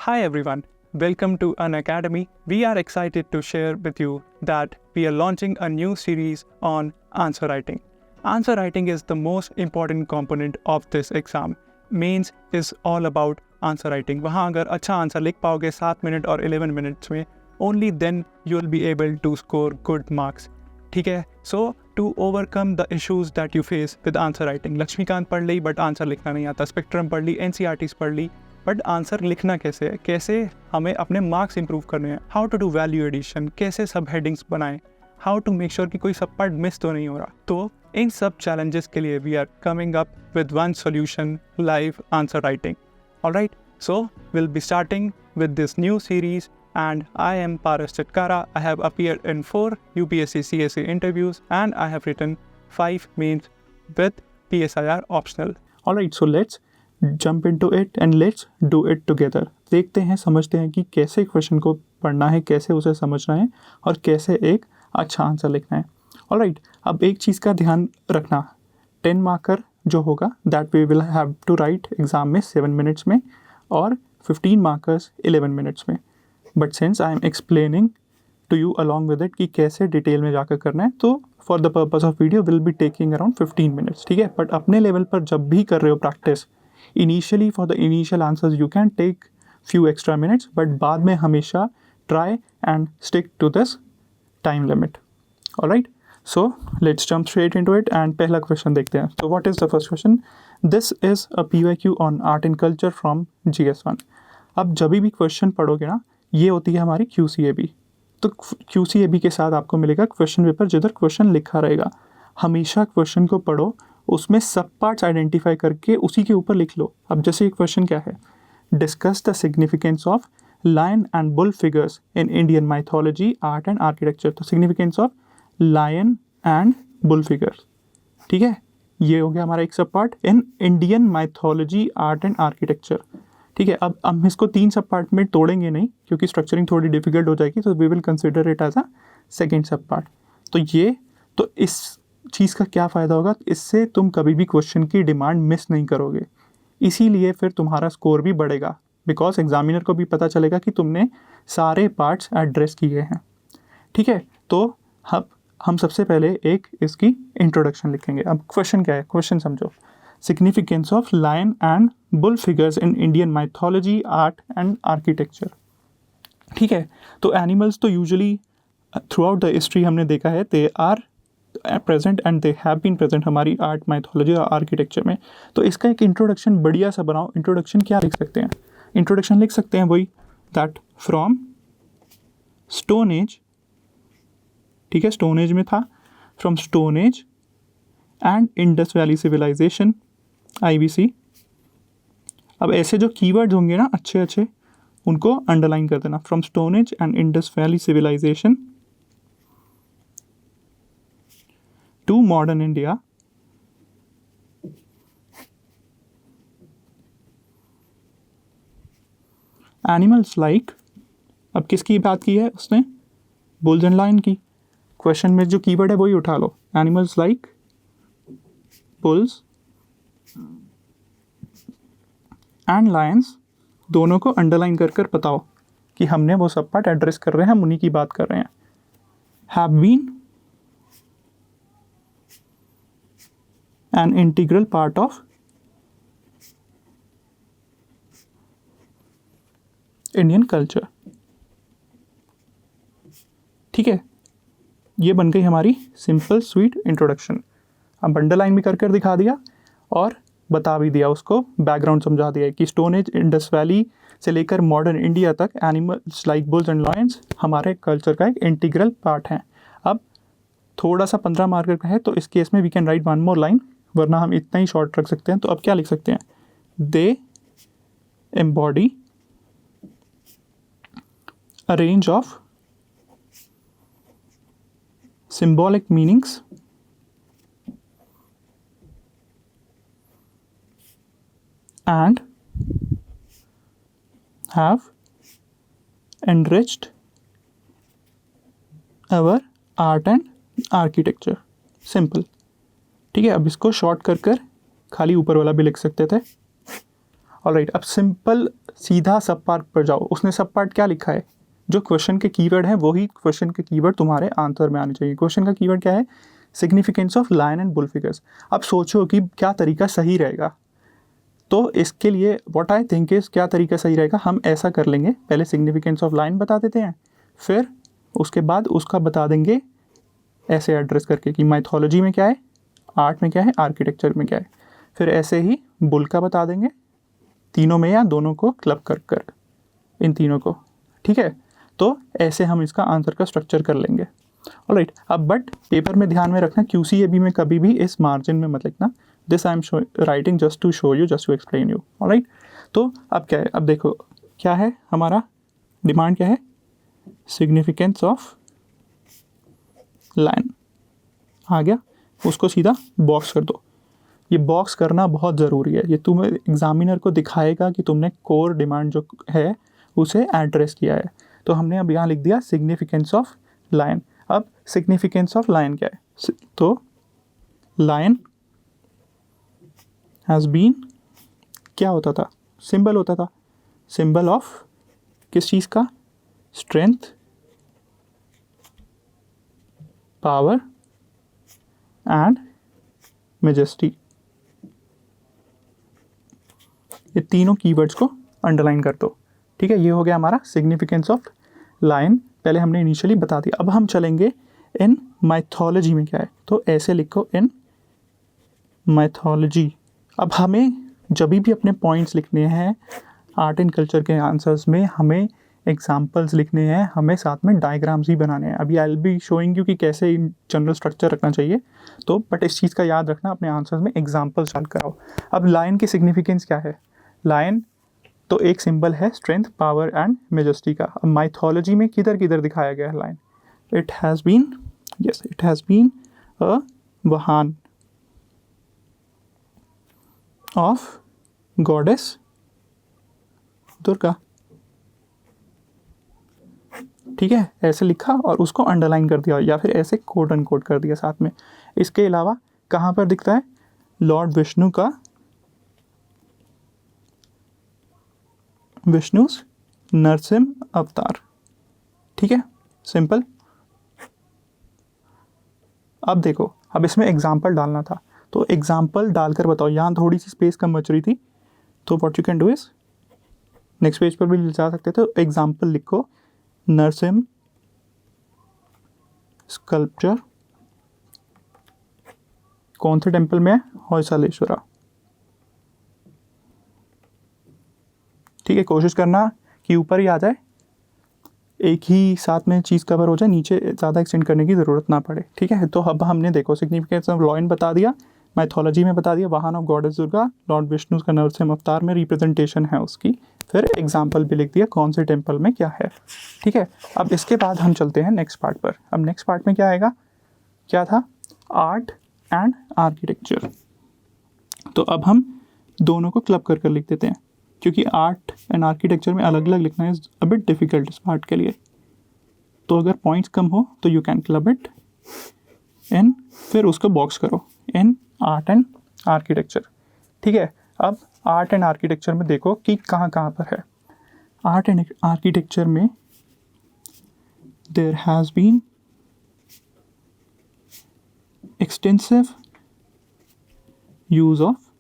Hi everyone, welcome to Unacademy. We are excited to share with you that we are launching a new series on answer writing. Answer writing is the most important component of this exam. Mains is all about answer writing. वहाँ अगर अच्छा answer लिख पाओगे 7 minute और 11 minutes में, only then you will be able to score good marks. ठीक है? So to overcome the issues that you face with answer writing, Laxmikant पढ़ ली बट आंसर लिखना नहीं आता, स्पेक्ट्रम पढ़ ली, NCERTs पढ़ ली, बट आंसर लिखना कैसे है, कैसे हमें अपने मार्क्स इंप्रूव करने हैं, how to do value addition, कैसे सब हेडिंग्स बनाएं, हाउ टू मेक श्योर कि कोई सब पार्ट मिस तो नहीं हो रहा. तो इन सब चैलेंजेस के लिए we are coming up with one solution, live answer writing. Alright, so will be starting with this new series and I am Paras Chatkara. I have appeared in 4 UPSC CSE interviews and I have written 5 mains with PSIR optional. Alright, so let's jump into it and let's do it together. देखते हैं, समझते हैं कि कैसे question को पढ़ना है, कैसे उसे समझना है और कैसे एक अच्छा आंसर लिखना है. Alright, अब एक चीज़ का ध्यान रखना, 10 मार्कर जो होगा that we will have to write exam में 7 मिनट्स में और 15 मार्कर्स 11 मिनट्स में. But since I am explaining to you along with it कि कैसे डिटेल में जाकर करना है, तो for the purpose of video will be taking around 15 minutes. ठीक है, बट अपने लेवल पर जब भी कर रहे हो practice, initially for the initial answers you can take few extra minutes, but बाद में हमेशा try and stick to this time limit. Alright, so let's jump straight into it and पहला क्वेश्चन देखते हैं. तो what is the first question? This is a PYQ on art and culture from GS1. अब जब भी question पढ़ोगे ना, ये होती है हमारी QCAB. तो QCAB के साथ आपको मिलेगा क्वेश्चन पेपर जिधर क्वेश्चन लिखा रहेगा. हमेशा क्वेश्चन को पढ़ो, उसमें सब पार्ट्स आइडेंटिफाई करके उसी के ऊपर लिख लो. अब जैसे ये क्वेश्चन क्या है, discuss the significance of lion and bull figures in Indian mythology, art and architecture. तो significance of lion and bull figures, ठीक है, ये हो गया हमारा एक sub part in Indian mythology, art and architecture. ठीक है, अब हम इसको 3 सब पार्ट में तोड़ेंगे नहीं क्योंकि स्ट्रक्चरिंग थोड़ी डिफिकल्ट हो जाएगी, तो we will consider it as a second sub part. तो इस चीज़ का क्या फ़ायदा होगा, इससे तुम कभी भी क्वेश्चन की डिमांड मिस नहीं करोगे, इसीलिए फिर तुम्हारा स्कोर भी बढ़ेगा, बिकॉज एग्जामिनर को भी पता चलेगा कि तुमने सारे पार्ट्स एड्रेस किए हैं. ठीक है, तो हम सबसे पहले एक इसकी इंट्रोडक्शन लिखेंगे. अब क्वेश्चन क्या है, क्वेश्चन समझो. Significance of lion and bull figures in Indian mythology, art and architecture. ठीक है, तो एनिमल्स तो usually throughout the history हमने देखा है, they are present and they have been present हमारी आर्ट, माइथोलॉजी और आर्किटेक्चर में. तो इसका एक इंट्रोडक्शन बढ़िया सा बनाओ. इंट्रोडक्शन क्या लिख सकते हैं? इंट्रोडक्शन लिख सकते हैं वही दैट फ्रॉम स्टोन एज, ठीक है, स्टोन एज में था, from stone age and Indus valley civilisation, IVC. अब ऐसे जो कीवर्ड्स होंगे ना अच्छे उनको अंडरलाइन कर देना. From stone age and Indus valley civilisation to modern India, animals like, अब किसकी बात की है उसने? बुल्स एंड लायन की. क्वेश्चन में जो कीवर्ड है वही उठा लो, animals like bulls and lions. दोनों को अंडरलाइन कर बताओ कि हमने वो सब पार्ट एड्रेस कर रहे हैं, हम उन्हीं की बात कर रहे हैं. Have been an integral part of Indian culture. ठीक है, ये बन गई हमारी सिंपल स्वीट इंट्रोडक्शन. अब अंडरलाइन भी कर दिखा दिया और बता भी दिया, उसको बैकग्राउंड समझा दिया कि स्टोन एज, इंडस वैली से लेकर मॉडर्न इंडिया तक animals like bulls and Lions हमारे कल्चर का एक इंटीग्रल पार्ट है. अब थोड़ा सा 15 मार्कर का है, तो इस केस में we can write one more line, वरना हम इतना ही शॉर्ट रख सकते हैं. तो अब क्या लिख सकते हैं? They embody a range of symbolic meanings and have enriched our art and architecture. Simple. ठीक है, अब इसको शॉर्ट कर खाली ऊपर वाला भी लिख सकते थे. ऑलराइट, अब सिंपल सीधा सब पार्ट पर जाओ। उसने सब पार्ट क्या लिखा है, जो क्वेश्चन के कीवर्ड है वही क्वेश्चन के कीवर्ड तुम्हारे आंसर में आने चाहिए। क्वेश्चन का कीवर्ड क्या है, significance of lion and bull figures. अब सोचो कि क्या तरीका सही रहेगा। तो इसके लिए व्हाट आई थिंक इज, क्या तरीका सही रहेगा, हम ऐसा कर लेंगे, पहले सिग्निफिकेंस ऑफ लाइन बता देते हैं, फिर उसके बाद उसका बता देंगे ऐसे एड्रेस करके कि माइथोलॉजी में क्या है, आर्ट में क्या है, आर्किटेक्चर में क्या है, फिर ऐसे ही बुल का बता देंगे, तीनों में या दोनों को क्लब कर कर इन तीनों को, ठीक है। तो ऐसे हम इसका आंसर का स्ट्रक्चर कर लेंगे। ऑलराइट, अब बट पेपर में ध्यान में रखना, QCAB में कभी भी इस मार्जिन में मत लिखना, this I am writing just to show you, just to explain you. Alright, तो अब क्या है, अब देखो क्या है हमारा डिमांड, क्या है, सिग्निफिकेंस ऑफ लाइन आ गया, उसको सीधा बॉक्स कर दो। ये बॉक्स करना बहुत ज़रूरी है, ये तुम्हें एग्जामिनर को दिखाएगा कि तुमने कोर डिमांड जो है उसे एड्रेस किया है। तो हमने अब यहाँ लिख दिया सिग्निफिकेंस ऑफ लाइन। अब सिग्निफिकेंस ऑफ लाइन क्या है, तो लाइन हैज़ बीन, क्या होता था, सिंबल होता था, सिंबल ऑफ किस चीज़ का, स्ट्रेंथ, पावर एंड मेजेस्टी। ये तीनों कीवर्ड्स को अंडरलाइन कर दो, ठीक है। ये हो गया हमारा सिग्निफिकेंस ऑफ लाइन, पहले हमने इनिशियली बता दिया। अब हम चलेंगे इन माइथोलॉजी में क्या है, तो ऐसे लिखो इन माइथोलॉजी। अब हमें जब भी अपने पॉइंट्स लिखने हैं आर्ट एंड कल्चर के आंसर्स में, हमें एग्जाम्पल्स लिखने हैं, हमें साथ में डायग्राम्स ही बनाने हैं। अभी I will be showing you कि कैसे जनरल स्ट्रक्चर रखना चाहिए, तो बट इस चीज़ का याद रखना, अपने आंसर्स में एग्जाम्पल्स डाल कराओ। अब लाइन की सिग्निफिकेंस क्या है, लाइन तो एक सिंबल है स्ट्रेंथ, पावर एंड मेजेस्टी का। अब माइथोलॉजी में किधर किधर दिखाया गया है lion, it has been, yes it has been a vahan of goddess Durga, ठीक है। ऐसे लिखा और उसको अंडरलाइन कर दिया, या फिर ऐसे कोट अनकोट कर दिया साथ में। इसके अलावा कहाँ पर दिखता है, लॉर्ड विष्णु का, विष्णुस नरसिंह अवतार, ठीक है, सिंपल। अब देखो, अब इसमें एग्जाम्पल डालना था, तो एग्जाम्पल डालकर बताओ। यहाँ थोड़ी सी स्पेस कम बच रही थी, तो what you can do is, next page पर भी जा सकते थे, एग्जाम्पल लिखो, नरसिंह स्कल्पचर कौन से टेम्पल में है, होयसालेश्वरा, ठीक है। कोशिश करना कि ऊपर ही आ जाए, एक ही साथ में चीज़ कवर हो जाए, नीचे ज़्यादा एक्सटेंड करने की ज़रूरत ना पड़े, ठीक है। तो अब हमने देखो सिग्निफिकेंस ऑफ लाइन बता दिया, माइथोलॉजी में बता दिया, वाहन of goddess Durga, Lord Vishnu का नरसिंह अवतार में रिप्रेजेंटेशन है उसकी, फिर एग्जाम्पल भी लिख दिया कौन से टेम्पल में क्या है, ठीक है। अब इसके बाद हम चलते हैं नेक्स्ट पार्ट पर। अब नेक्स्ट पार्ट में क्या आएगा, क्या था, आर्ट एंड आर्किटेक्चर। तो अब हम दोनों को क्लब कर लिख देते हैं, क्योंकि आर्ट एंड आर्किटेक्चर में अलग अलग लिखना इज अ बिट डिफिकल्ट इस पार्ट के लिए। तो अगर पॉइंट्स कम हो तो you can club it in, फिर उसको बॉक्स करो इन आर्ट एंड आर्किटेक्चर, ठीक है। अब आर्ट एंड आर्किटेक्चर में देखो कि कहाँ कहाँ पर है। आर्ट एंड आर्किटेक्चर में there has been extensive use of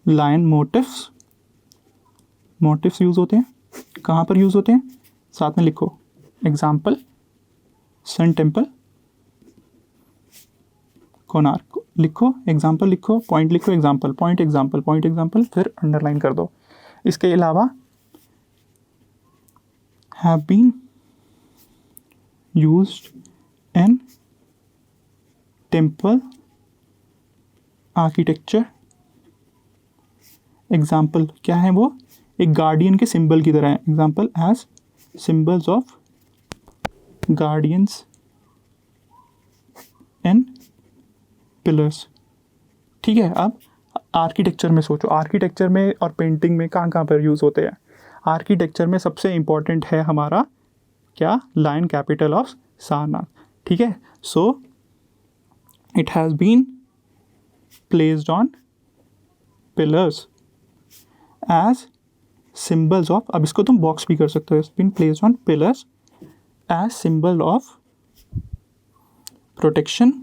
lion motifs. Motifs use होते हैं, कहाँ पर यूज़ होते हैं, साथ में लिखो, एग्जाम्पल सन टेम्पल, कोणार्क लिखो, एग्जाम्पल लिखो, पॉइंट लिखो, example, point, example, point, example, फिर अंडरलाइन कर दो। इसके अलावा have been used in temple architecture. Example क्या है वो, एक गार्डियन के सिंबल की तरह है, example as symbols of guardians and pillars, ठीक है। अब आर्किटेक्चर में सोचो, आर्किटेक्चर में और पेंटिंग में कहाँ कहाँ पर यूज़ होते हैं। आर्किटेक्चर में सबसे इम्पॉर्टेंट है हमारा क्या, लाइन कैपिटल ऑफ सारनाथ, ठीक है। So it has been placed on pillars as symbols of, अब इसको तुम बॉक्स भी कर सकते हो, been placed on pillars as symbol of protection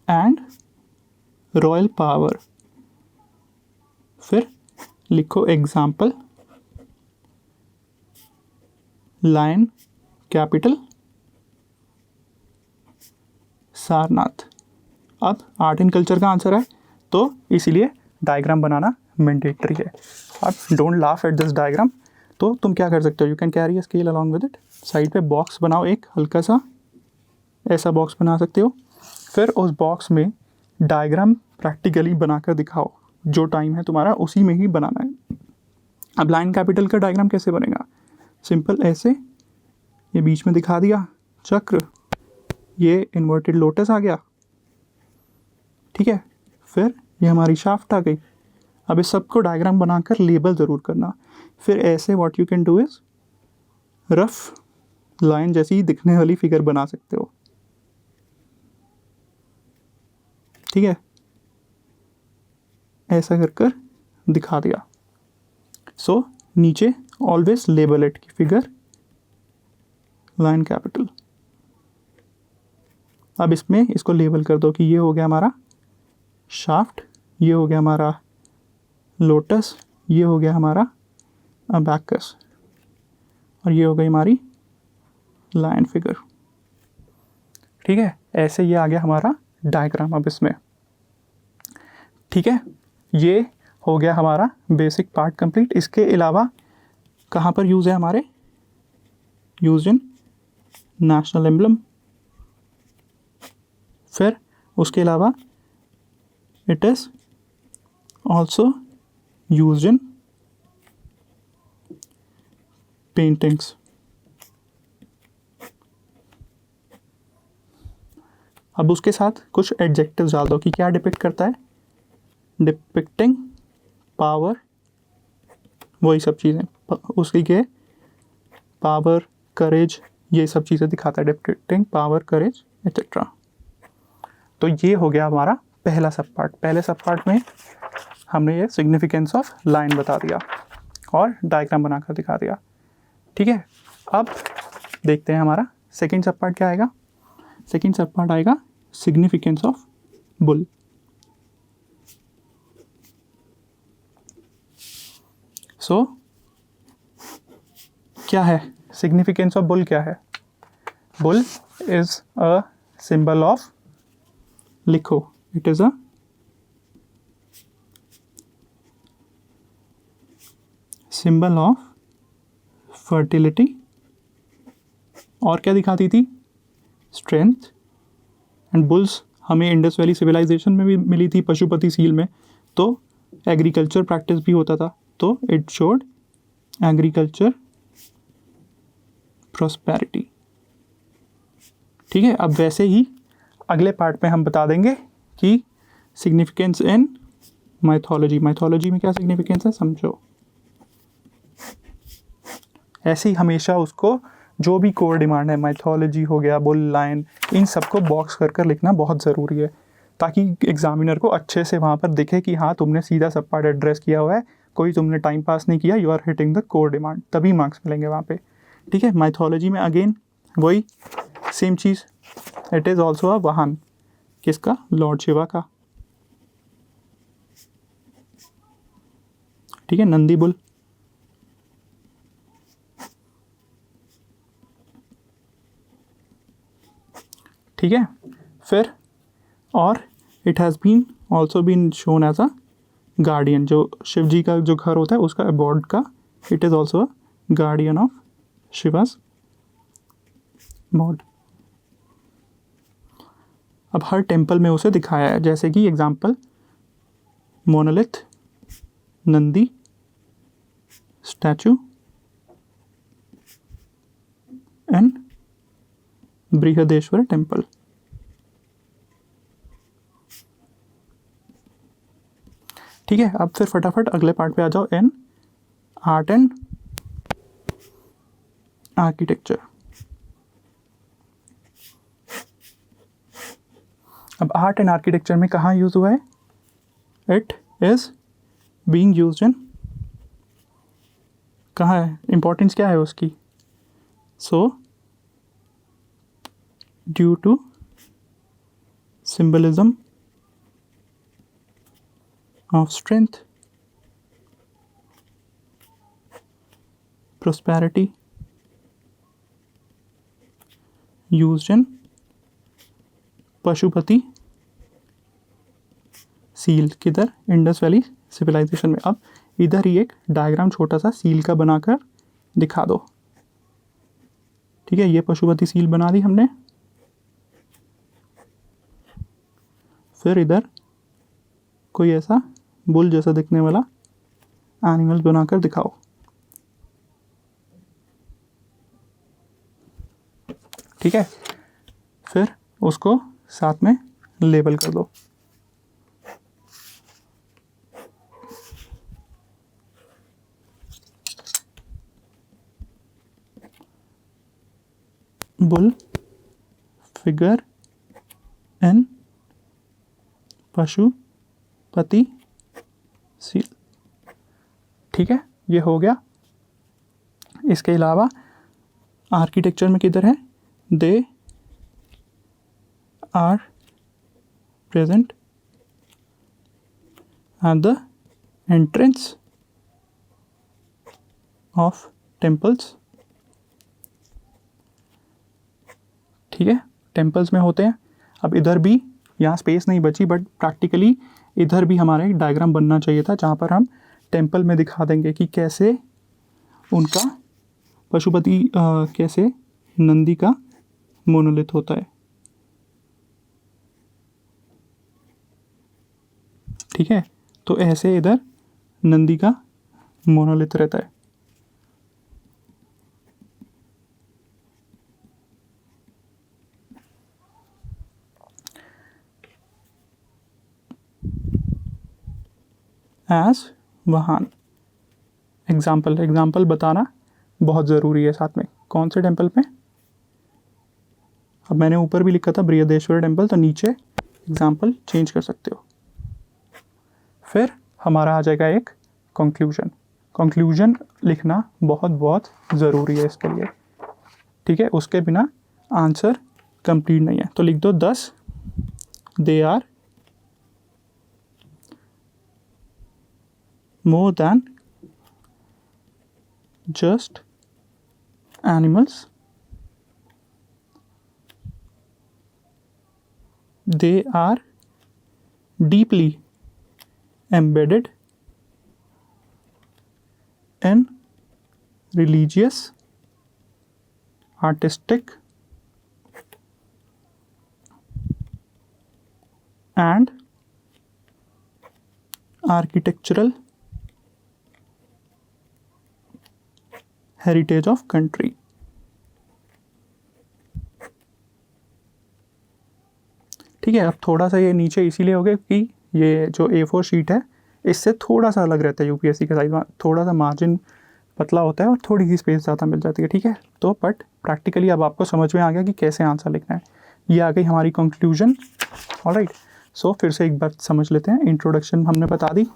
and royal power. फिर लिखो एग्जाम्पल लायन कैपिटल सारनाथ। अब आर्ट एंड कल्चर का आंसर है तो इसीलिए डायग्राम बनाना मैंडेटरी है। अब don't laugh at this diagram. तो तुम क्या कर सकते हो, you can carry a scale along with it. Side पे बॉक्स बनाओ, एक हल्का सा ऐसा बॉक्स बना सकते हो। फिर उस बॉक्स में डायग्राम प्रैक्टिकली बनाकर दिखाओ, जो टाइम है तुम्हारा उसी में ही बनाना है। अब लाइन कैपिटल का डायग्राम कैसे बनेगा, सिंपल ऐसे, ये बीच में दिखा दिया चक्र, ये इन्वर्टेड लोटस आ गया, ठीक है। फिर ये हमारी शाफ्ट आ गई। अब इस सबको डायग्राम बनाकर लेबल ज़रूर करना। फिर ऐसे what you can do is rough line जैसी दिखने वाली फिगर बना सकते हो, ठीक है। ऐसा कर कर दिखा दिया। सो नीचे ऑलवेज लेबल इट की फिगर लाइन कैपिटल। अब इसमें इसको लेबल कर दो कि ये हो गया हमारा शाफ्ट, ये हो गया हमारा लोटस, ये हो गया हमारा अबैकस, और ये हो गई हमारी लाइन फिगर, ठीक है। ऐसे ये आ गया हमारा डायग्राम अब इसमें, ठीक है। ये हो गया हमारा बेसिक पार्ट कंप्लीट। इसके अलावा कहाँ पर यूज़ है हमारे, यूज इन नेशनल एम्बलम। फिर उसके अलावा it is also use in paintings. अब उसके साथ कुछ एडजेक्टिव्स डाल दो कि क्या डिपिक्ट करता है, डिपिक्टिंग पावर, वही सब चीज़ें उसकी के पावर, करेज, ये सब चीज़ें दिखाता है, डिपिक्टिंग पावर, करेज एक्सेट्रा। तो ये हो गया हमारा पहला सब पार्ट। पहले सब पार्ट में हमने ये सिग्निफिकेंस ऑफ लाइन बता दिया और डायग्राम बनाकर दिखा दिया, ठीक है। अब देखते हैं हमारा सेकेंड सब पार्ट क्या आएगा। सेकेंड सब पार्ट आएगा सिग्निफिकेंस ऑफ बुल। सो क्या है सिग्निफिकेंस ऑफ बुल, क्या है, bull is a symbol of, लिखो, it is a symbol of fertility. और क्या दिखाती थी, स्ट्रेंथ। एंड बुल्स हमें इंडस वैली सिविलाइजेशन में भी मिली थी, पशुपति सील में, तो एग्रीकल्चर प्रैक्टिस भी होता था, तो इट शोड एग्रीकल्चर प्रॉस्पेरिटी, ठीक है। अब वैसे ही अगले पार्ट में हम बता देंगे कि सिग्निफिकेंस इन माइथोलॉजी। माइथोलॉजी में क्या सिग्निफिकेंस है समझो। ऐसे ही हमेशा उसको जो भी कोर डिमांड है, माइथोलॉजी हो गया, बुल, लाइन, इन सबको बॉक्स कर कर लिखना बहुत ज़रूरी है, ताकि एग्जामिनर को अच्छे से वहाँ पर दिखे कि हाँ तुमने सीधा सब पार्ट एड्रेस किया हुआ है, कोई तुमने टाइम पास नहीं किया, you are hitting the core demand, तभी मार्क्स मिलेंगे वहाँ पे, ठीक है। माइथोलॉजी में अगेन वही सेम चीज़, it is also a vahan, किसका, लॉर्ड शिवा का, ठीक है, नंदी बुल। ठीक है। फिर और it has been also been shown as a guardian, जो शिव जी का जो घर होता है उसका अबॉर्ड का, it is also a guardian of Shiva's abode. अब हर टेम्पल में उसे दिखाया है, जैसे कि example monolith, Nandi statue and Brihadeshwara temple. ठीक है। अब फिर फटाफट अगले पार्ट पे आ जाओ, इन आर्ट एंड आर्किटेक्चर। अब आर्ट एंड आर्किटेक्चर में कहाँ यूज हुआ है, it is being used in, कहाँ है इम्पोर्टेंस क्या है उसकी, so due to symbolism of strength, prosperity, used in Pashupati seal, किधर, इंडस वैली सिविलाइजेशन में। अब इधर ही एक डायग्राम छोटा सा सील का बनाकर दिखा दो, ठीक है। ये पशुपति सील बना दी हमने, फिर इधर कोई ऐसा बुल जैसा दिखने वाला एनिमल बनाकर दिखाओ, ठीक है। फिर उसको साथ में लेबल कर दो। Bull figure in Pashupati seal, ठीक है, ये हो गया। इसके अलावा आर्किटेक्चर में किधर है, they are present at the entrance of temples, ठीक है, टेम्पल्स में होते हैं। अब इधर भी यहाँ स्पेस नहीं बची, बट प्रैक्टिकली इधर भी हमारा एक डायग्राम बनना चाहिए था जहाँ पर हम टेम्पल में दिखा देंगे कि कैसे उनका पशुपति कैसे नंदी का मोनोलिथ होता है, ठीक है। तो ऐसे इधर नंदी का मोनोलिथ रहता है। एज वाहन, एग्जाम्पल बताना बहुत ज़रूरी है साथ में। कौन से टेम्पल पे, अब मैंने ऊपर भी लिखा था बृहदेश्वर टेम्पल, तो नीचे एग्जाम्पल चेंज कर सकते हो। फिर हमारा आ जाएगा एक कंक्लूजन लिखना बहुत ज़रूरी है इसके लिए, ठीक है। उसके बिना आंसर कंप्लीट नहीं है। तो लिख दो 10 they are more than just animals, they are deeply embedded in religious, artistic and architectural heritage of country, ठीक है। अब थोड़ा सा ये नीचे इसीलिए हो गया कि ये जो A4 शीट है इससे थोड़ा सा अलग रहता है यूपीएससी के साइज में, थोड़ा सा मार्जिन पतला होता है और थोड़ी सी स्पेस ज़्यादा मिल जाती है, ठीक है। तो बट प्रैक्टिकली अब आपको समझ में आ गया कि कैसे आंसर लिखना है। ये आ गई हमारी कंक्लूजन, ऑलराइट। सो फिर से एक बार समझ लेते हैं। इंट्रोडक्शन हमने बता दी,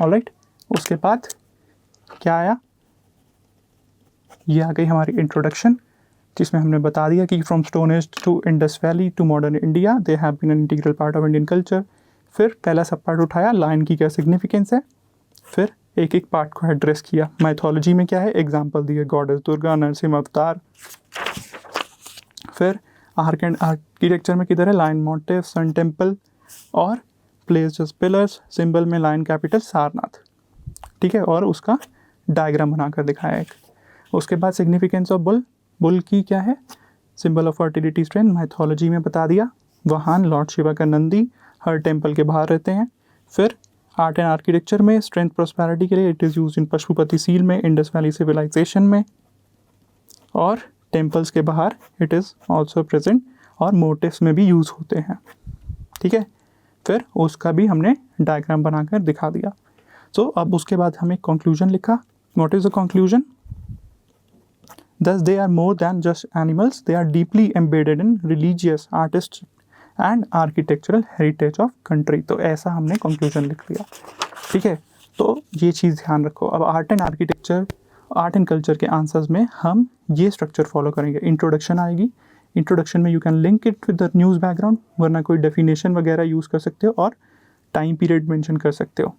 ऑलराइट। उसके बाद क्या आया, ये आ गई हमारी इंट्रोडक्शन, जिसमें हमने बता दिया कि from stone age to Indus valley to modern India they have been an integral part of Indian culture. फिर पहला सब पार्ट उठाया, लाइन की क्या सिग्निफिकेंस है, फिर एक एक पार्ट को एड्रेस किया। माइथोलॉजी में क्या है, एग्जाम्पल दिए, गॉडेस दुर्गा, नरसिम्हा अवतार। फिर आर्किटेक्चर में किधर है, लाइन मोटिव, सन टेम्पल और प्लेस जस्ट पिलर्स, सिंबल में लाइन कैपिटल सारनाथ, ठीक है। और उसका डायग्राम बनाकर दिखाया एक। उसके बाद सिग्निफिकेंस ऑफ बुल की क्या है, symbol of fertility strength, mythology में बता दिया। वाहन लॉर्ड शिवा का नंदी हर टेम्पल के बाहर रहते हैं। फिर आर्ट एंड आर्किटेक्चर में स्ट्रेंथ प्रॉस्पेरिटी के लिए it is use in Pashupati seal में, इंडस वैली सिविलाइजेशन में, और टेम्पल्स के बाहर इट इज़ ऑल्सो प्रेजेंट और मोटिव्स में भी यूज़ होते हैं, ठीक है। फिर उसका भी हमने डायग्राम बनाकर दिखा दिया। सो अब उसके बाद हमें कंक्लूजन लिखा। What is the conclusion, thus they are more than just animals, they are deeply embedded in religious, artists and architectural heritage of country। तो ऐसा हमने कंक्लूजन लिख लिया, ठीक है। तो ये चीज़ ध्यान रखो। अब आर्ट एंड कल्चर के आंसर्स में हम ये स्ट्रक्चर फॉलो करेंगे। इंट्रोडक्शन आएगी, इंट्रोडक्शन में you can link it with the news background, वरना कोई डेफिनेशन वगैरह यूज़ कर सकते हो, और टाइम पीरियड मेंशन कर सकते हो,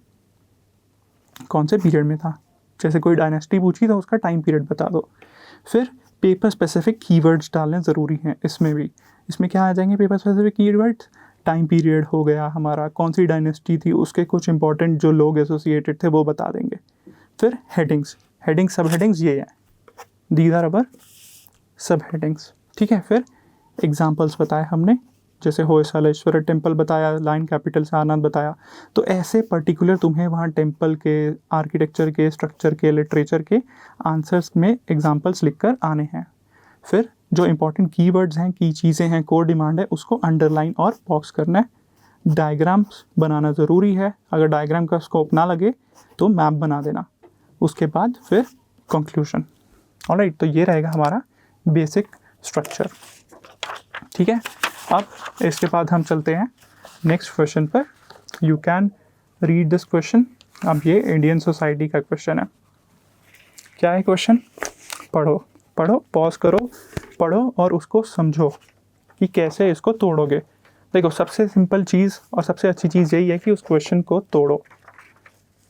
कौन से पीरियड में था। जैसे कोई डायनेस्टी पूछी तो उसका टाइम पीरियड बता दो। फिर पेपर स्पेसिफिक कीवर्ड्स डालने ज़रूरी हैं इसमें भी। इसमें क्या आ जाएंगे paper specific keywords, time period हो गया हमारा, कौन सी डायनेस्टी थी, उसके कुछ इंपॉर्टेंट जो लोग एसोसिएटेड थे वो बता देंगे। फिर हेडिंग्स, सब हेडिंग्स ये हैं, दीज आर अवर सब हेडिंग्स, ठीक है। फिर एग्जाम्पल्स बताए हमने, जैसे होयसालेश्वर टेम्पल बताया, लाइन कैपिटल सारनाथ बताया। तो ऐसे पर्टिकुलर तुम्हें वहाँ टेम्पल के, आर्किटेक्चर के, स्ट्रक्चर के, लिटरेचर के आंसर्स में एग्जाम्पल्स लिखकर आने हैं। फिर जो इंपॉर्टेंट कीवर्ड्स हैं, की चीज़ें हैं, कोर डिमांड है, उसको अंडरलाइन और बॉक्स करना है। डायग्राम्स बनाना ज़रूरी है, अगर डायग्राम का स्कोप ना लगे तो मैप बना देना। उसके बाद फिर कंक्लूजन। ऑलराइट, तो ये रहेगा हमारा बेसिक स्ट्रक्चर, ठीक है। अब इसके बाद हम चलते हैं नेक्स्ट क्वेश्चन पर। You can read this question. अब ये इंडियन सोसाइटी का क्वेश्चन है। क्या है क्वेश्चन? पढ़ो, पॉज करो, पढ़ो और उसको समझो कि कैसे इसको तोड़ोगे। देखो, सबसे सिंपल चीज़ और सबसे अच्छी चीज़ यही है कि उस क्वेश्चन को तोड़ो।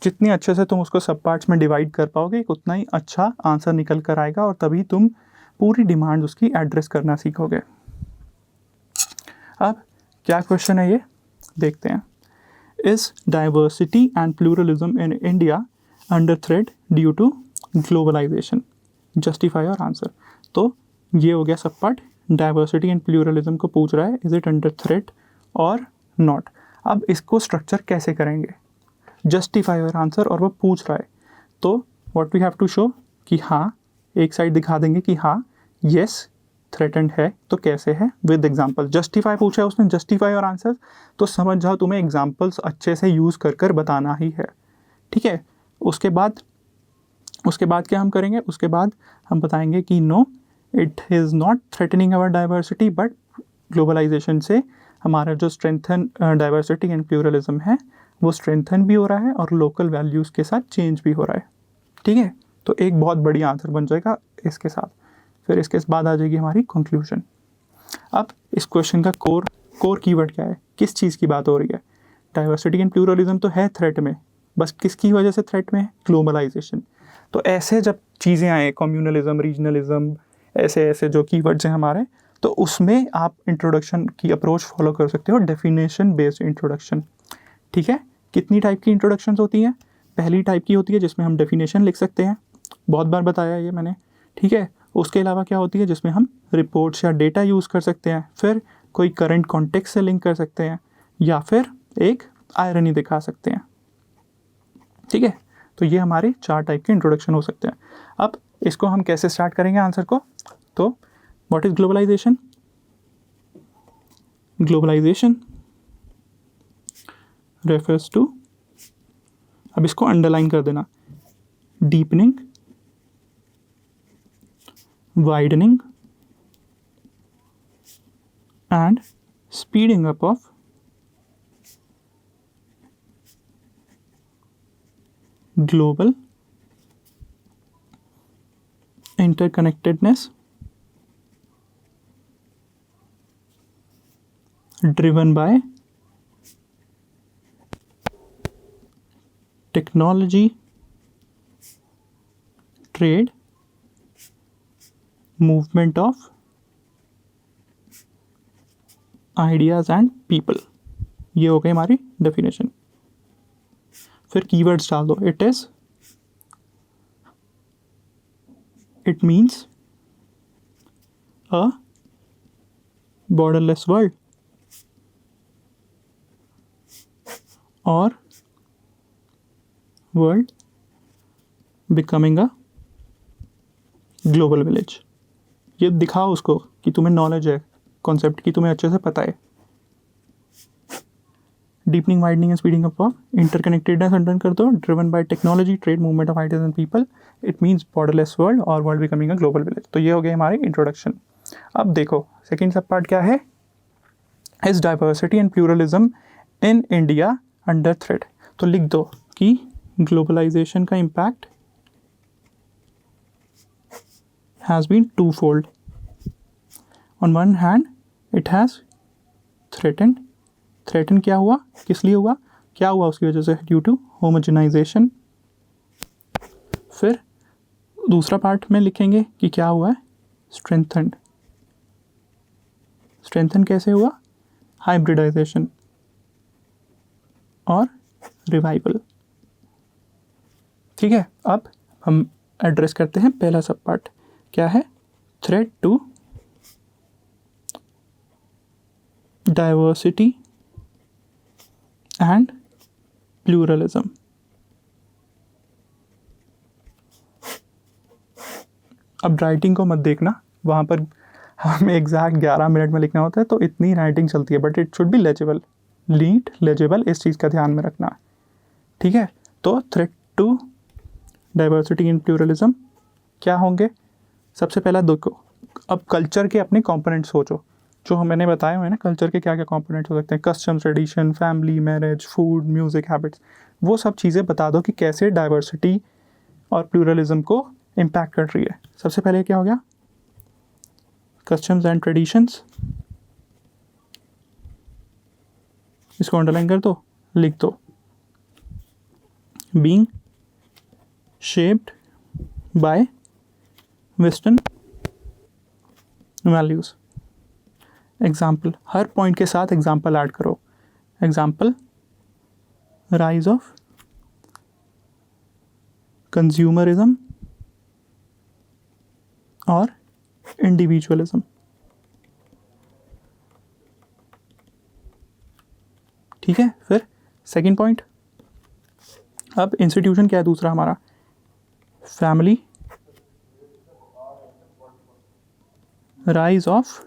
जितने अच्छे से तुम उसको सब पार्ट्स में डिवाइड कर पाओगे, उतना ही अच्छा आंसर निकल कर आएगा, और तभी तुम पूरी डिमांड उसकी एड्रेस करना सीखोगे। अब क्या क्वेश्चन है ये देखते हैं। Is diversity and pluralism in India under threat due to globalisation? Justify और आंसर। तो ये हो गया सब पार्ट। डाइवर्सिटी एंड प्लूरलिज्म को पूछ रहा है, इज इट अंडर थ्रेट और नॉट। अब इसको स्ट्रक्चर कैसे करेंगे? जस्टिफाई और आंसर, और वो पूछ रहा है, तो what we have to show कि हाँ, एक साइड दिखा देंगे कि हाँ येस थ्रेटेंड है, तो कैसे है, विद एग्जांपल। जस्टिफाई पूछा है उसने, जस्टिफाई और आंसर, तो समझ जाओ तुम्हें एग्जांपल्स अच्छे से यूज़ कर बताना ही है, ठीक है। उसके बाद क्या हम करेंगे? उसके बाद हम बताएंगे कि no, it is not threatening our diversity, but globalisation से हमारा जो स्ट्रेंथन डाइवर्सिटी एंड प्लूरलिज्म है वो स्ट्रेंथन भी हो रहा है और लोकल वैल्यूज़ के साथ चेंज भी हो रहा है, ठीक है। तो एक बहुत बड़ी आंसर बन जाएगा इसके साथ। फिर इसके बाद आ जाएगी हमारी कंक्लूजन। अब इस क्वेश्चन का कोर कीवर्ड क्या है, किस चीज़ की बात हो रही है? डाइवर्सिटी एंड प्लूरलिज्म तो है थ्रेट में, बस किसकी वजह से थ्रेट में है? ग्लोबलाइजेशन। तो ऐसे जब चीज़ें आए, कम्युनलिज्म, रीजनलिज्म, ऐसे जो कीवर्ड्स हैं हमारे, तो उसमें आप इंट्रोडक्शन की अप्रोच फॉलो कर सकते हो, डेफिनेशन बेस्ड इंट्रोडक्शन, ठीक है। कितनी टाइप की इंट्रोडक्शंस होती हैं? पहली टाइप की होती है जिसमें हम डेफिनेशन लिख सकते हैं, बहुत बार बताया ये मैंने, ठीक है। उसके अलावा क्या होती है जिसमें हम रिपोर्ट्स या डेटा यूज़ कर सकते हैं, फिर कोई करंट कॉन्टेक्स्ट से लिंक कर सकते हैं, या फिर एक आयरनी दिखा सकते हैं, ठीक है। तो ये हमारे 4 टाइप के इंट्रोडक्शन हो सकते हैं। अब इसको हम कैसे स्टार्ट करेंगे आंसर को? तो what is globalisation? Globalisation refers to, अब इसको अंडरलाइन कर देना, deepening, widening and speeding up of global interconnectedness driven by technology, trade, movement of ideas and people. ये हो गई हमारी डेफिनेशन। फिर कीवर्ड्स डाल दो। It means a borderless world और world becoming a global village. ये दिखाओ उसको कि तुम्हें नॉलेज है कॉन्सेप्ट की, तुम्हें अच्छे से पता है। Deepening, widening and speeding up of interconnectedness under कर दो, driven by technology, trade, movement of ideas and people, it means borderless world और world becoming a global village. तो ये हो गया हमारी इंट्रोडक्शन। अब देखो सेकेंड सब पार्ट क्या है? Is diversity and pluralism in India under threat. तो लिख दो कि ग्लोबलाइजेशन का impact has been twofold. On one hand it has threaten क्या हुआ, किस लिए हुआ, क्या हुआ उसकी वजह से, ड्यू टू होमोजेनाइजेशन. फिर दूसरा पार्ट में लिखेंगे कि क्या हुआ है, स्ट्रेंथन कैसे हुआ, हाइब्रिडाइजेशन और रिवाइवल. ठीक है, अब हम एड्रेस करते हैं पहला सब पार्ट. क्या है, threat to diversity and pluralism. अब राइटिंग को मत देखना, वहाँ पर हमें एग्जैक्ट 11 मिनट में लिखना होता है, तो इतनी राइटिंग चलती है, but it should be legible, neat legible, इस चीज़ का ध्यान में रखना. ठीक है, तो threat to diversity and pluralism क्या होंगे. सबसे पहला देखो, अब कल्चर के अपने कंपोनेंट्स सोचो, जो मैंने बताया हुआ है ना, कल्चर के क्या क्या कंपोनेंट्स हो सकते हैं, customs, tradition, family, marriage, food, music, habits. वो सब चीज़ें बता दो कि कैसे डाइवर्सिटी और प्लूरलिज्म को इम्पैक्ट कर रही है. सबसे पहले क्या हो गया, कस्टम्स एंड ट्रेडिशंस. इसको अंडरलाइन कर दो, लिख दो. Being shaped by western values. Example, her point के साथ एग्जाम्पल ऐड करो. एग्जाम्पल, राइज ऑफ कंज्यूमरिज्म और इंडिविजुअलिज्म. ठीक है, फिर सेकंड पॉइंट. अब इंस्टीट्यूशन क्या है दूसरा हमारा, फैमिली, राइज ऑफ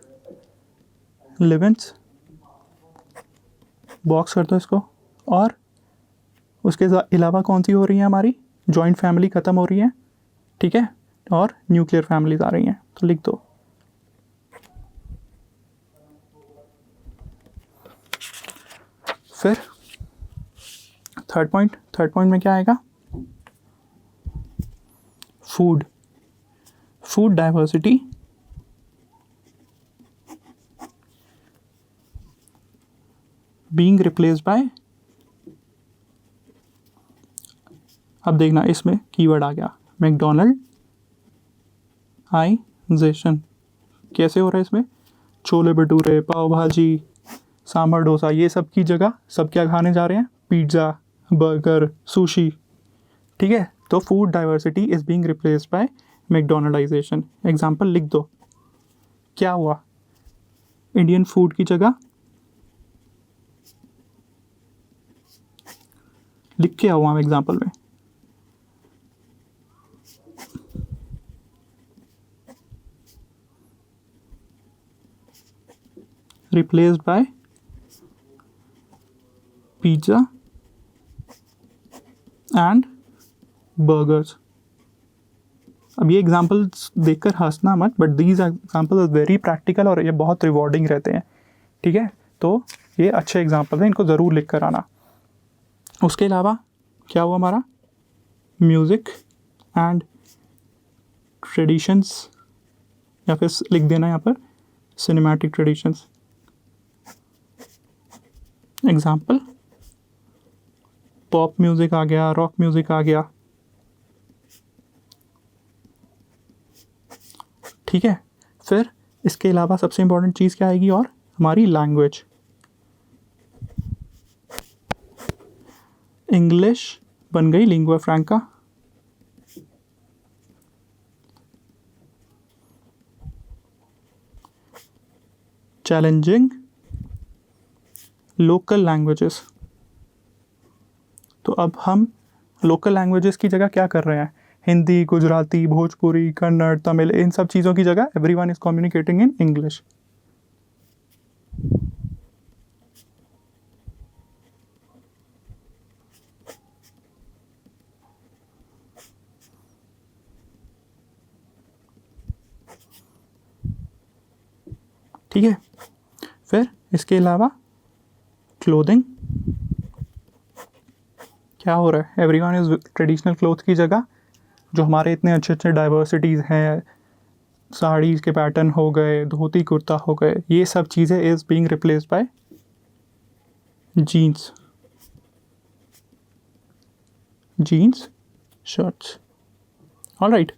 लिवेंट्स, बॉक्स कर दो इसको. और उसके अलावा कौन सी हो रही है हमारी, जॉइंट फैमिली ख़त्म हो रही है. ठीक है, और न्यूक्लियर फैमिलीज आ रही हैं, तो लिख दो. फिर थर्ड पॉइंट में क्या आएगा, food diversity being replaced bye. अब देखना, इसमें कीवर्ड आ गया मैकडोनल्ड आइजेशन. कैसे हो रहा है इसमें, छोले भटूरे, पाव भाजी, सांभर डोसा, ये सब की जगह सब क्या खाने जा रहे हैं, पिज़्ज़ा, बर्गर, सुशी. ठीक है, तो food diversity is being replaced by McDonaldisation. Example लिख दो, क्या हुआ, इंडियन फूड की जगह लिख के आओ वहाँ एग्जाम्पल में. Replaced by pizza and burgers. अब ये एग्जाम्पल्स देखकर हंसना मत, but these examples are very practical और ये बहुत रिवॉर्डिंग रहते हैं. ठीक है, तो ये अच्छे एग्जाम्पल हैं, इनको ज़रूर लिख कर आना. उसके अलावा क्या हुआ हमारा, म्यूज़िक एंड ट्रेडिशंस, या फिर लिख देना यहाँ पर cinematic traditions. Example, pop music आ गया, रॉक म्यूज़िक आ गया. ठीक है, फिर इसके अलावा सबसे इम्पोर्टेंट चीज़ क्या आएगी, और हमारी लैंग्वेज. इंग्लिश बन गई lingua franca. Challenging local languages. तो अब हम लोकल लैंग्वेजेस की जगह क्या कर रहे हैं, हिंदी, गुजराती, भोजपुरी, कन्नड़, तमिल, इन सब चीज़ों की जगह everyone is communicating in English. ठीक है, फिर इसके अलावा क्लोथिंग, क्या हो रहा है, एवरीवन इज ट्रेडिशनल क्लोथ की जगह जो हमारे इतने अच्छे अच्छे डाइवर्सिटीज़ हैं, साड़ीज़ के पैटर्न हो गए, धोती कुर्ता हो गए, ये सब चीज़ें is being replaced by jeans, jeans shirts. Alright,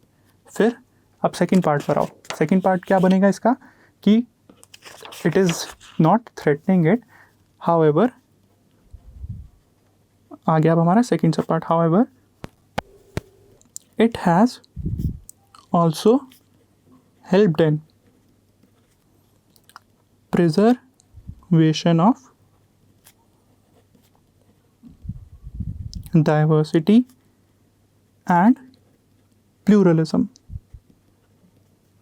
फिर अब सेकंड पार्ट पर आओ। सेकंड पार्ट क्या बनेगा इसका कि it is not threatening it, however, आ गया अब हमारा second sub part, however it has also helped in preservation of diversity and pluralism।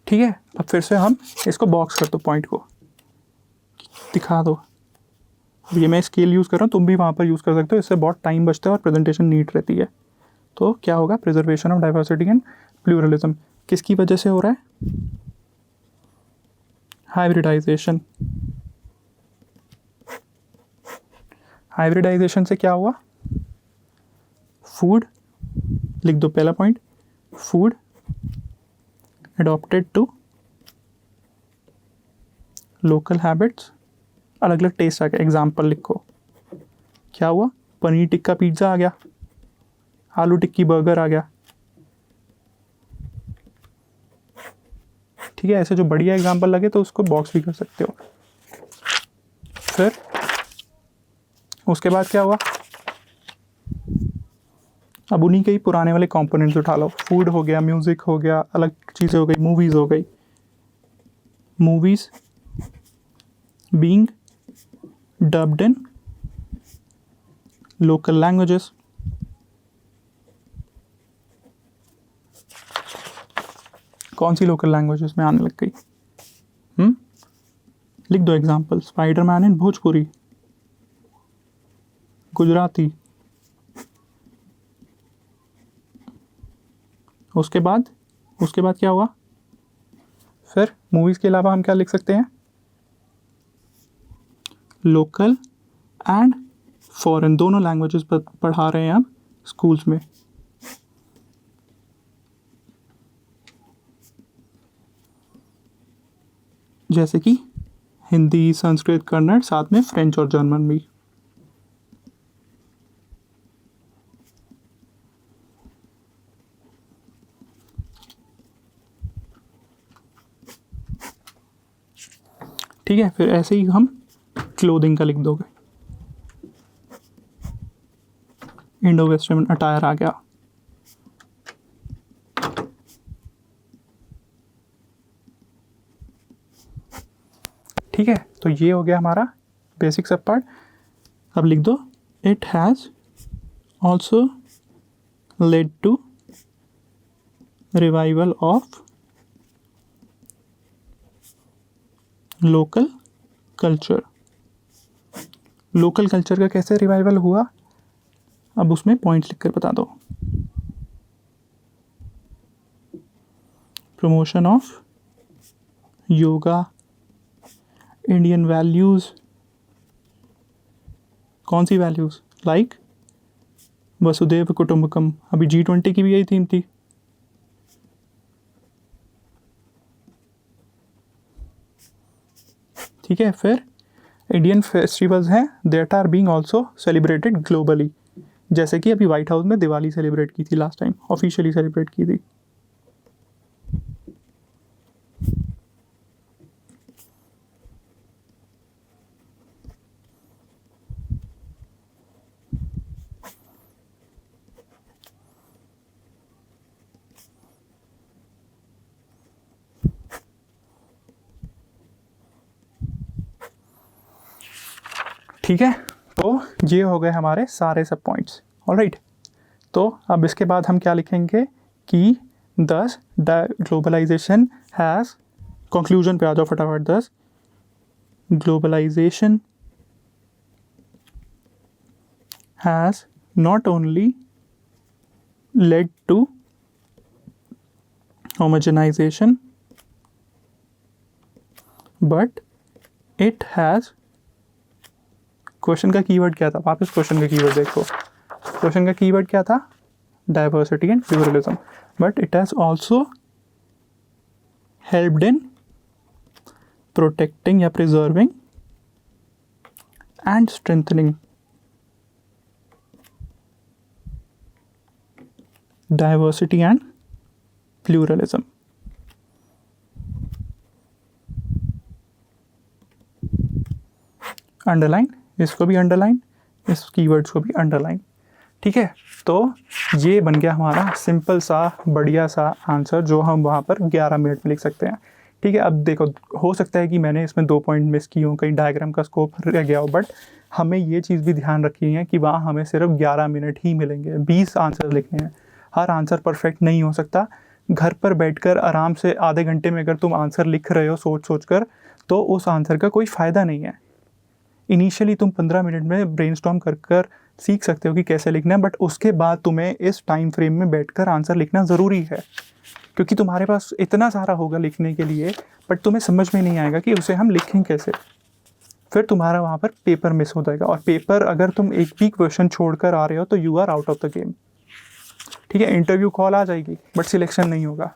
ठीक है, अब फिर से हम इसको बॉक्स कर दो, पॉइंट को दिखा दो। अब ये मैं स्केल यूज़ कर रहा हूँ, तुम भी वहाँ पर यूज़ कर सकते हो, इससे बहुत टाइम बचता है और प्रेजेंटेशन नीट रहती है। तो क्या होगा, preservation of diversity and pluralism किसकी वजह से हो रहा है, हाइब्रिडाइजेशन। हाइब्रिडाइजेशन से क्या हुआ, फूड, लिख दो पहला point, food adopted to local habits, अलग अलग टेस्ट आ गया। एग्जाम्पल लिखो, क्या हुआ, पनीर टिक्का पिज्ज़ा आ गया, आलू टिक्की बर्गर आ गया। ठीक है, ऐसे जो बढ़िया एग्जांपल लगे तो उसको बॉक्स भी कर सकते हो। फिर उसके बाद क्या हुआ, अब उन्हीं के ही पुराने वाले कंपोनेंट्स उठा लो, फूड हो गया, म्यूज़िक हो गया, अलग चीज़ें हो गई, मूवीज़ हो गई, मूवीज़ बीइंग डब्ड इन लोकल लैंग्वेजेस। कौन सी लोकल लैंग्वेजेस में आने लग गई, लिख दो एग्जाम्पल, स्पाइडरमैन इन भोजपुरी, गुजराती। उसके बाद क्या हुआ, फिर मूवीज़ के अलावा हम क्या लिख सकते हैं, लोकल एंड फॉरेन दोनों लैंग्वेजेस पढ़ा रहे हैं अब स्कूल्स में। जैसे कि हिंदी, संस्कृत, कन्नड़, साथ में फ्रेंच और जर्मन भी। ठीक है, फिर ऐसे ही हम क्लोथिंग का लिख दोगे, इंडो वेस्टर्न अटायर आ गया। ठीक है, तो ये हो गया हमारा बेसिक सब पार्ट। अब लिख दो, it has also led to revival of local culture. Local culture का कैसे रिवाइवल हुआ, अब उसमें पॉइंट्स लिखकर बता दो। Promotion of yoga, Indian values, कौन सी वैल्यूज़, लाइक वसुदेव कुटुंबकम, अभी G20 की भी यही थीम थी। ठीक है, फिर इंडियन फेस्टिवल्स हैं that are being also celebrated globally, जैसे कि अभी वाइट हाउस में दिवाली सेलिब्रेट की थी, लास्ट टाइम ऑफिशियली सेलिब्रेट की थी। ठीक है, तो ये हो गए हमारे सारे सब पॉइंट्स। ऑलराइट, तो अब इसके बाद हम क्या लिखेंगे कि दस ग्लोबलाइजेशन हैज़, कंक्लूजन पे आ जाओ फटाफट, दस globalisation has not only led to homogenization but it has, question का कीवर्ड क्या था, वापस क्वेश्चन का कीवर्ड देखो, क्वेश्चन का कीवर्ड क्या था? Diversity and pluralism, but it has also helped in protecting या preserving and strengthening diversity and pluralism. Underline, इसको भी अंडरलाइन, इस कीवर्ड्स को भी अंडरलाइन। ठीक है, तो ये बन गया हमारा सिंपल सा बढ़िया सा आंसर जो हम वहाँ पर 11 मिनट में लिख सकते हैं। ठीक है, अब देखो हो सकता है कि मैंने इसमें 2 पॉइंट मिस किए हों, कहीं डायग्राम का स्कोप रह गया हो, बट हमें ये चीज़ भी ध्यान रखनी है कि वहाँ हमें सिर्फ 11 मिनट ही मिलेंगे, 20 आंसर लिखने हैं। हर आंसर परफेक्ट नहीं हो सकता। घर पर बैठकर आराम से आधे घंटे में अगर तुम आंसर लिख रहे हो सोच कर, तो उस आंसर का कोई फ़ायदा नहीं है। इनिशियली तुम 15 मिनट में ब्रेनस्टॉर्म कर सीख सकते हो कि कैसे लिखना है, बट उसके बाद तुम्हें इस टाइम फ्रेम में बैठकर आंसर लिखना ज़रूरी है, क्योंकि तुम्हारे पास इतना सारा होगा लिखने के लिए, बट तुम्हें समझ में नहीं आएगा कि उसे हम लिखें कैसे। फिर तुम्हारा वहाँ पर पेपर मिस हो जाएगा, और पेपर अगर तुम एक भी क्वेश्चन छोड़कर आ रहे हो तो you are out of the game. ठीक है, इंटरव्यू कॉल आ जाएगी बट सिलेक्शन नहीं होगा।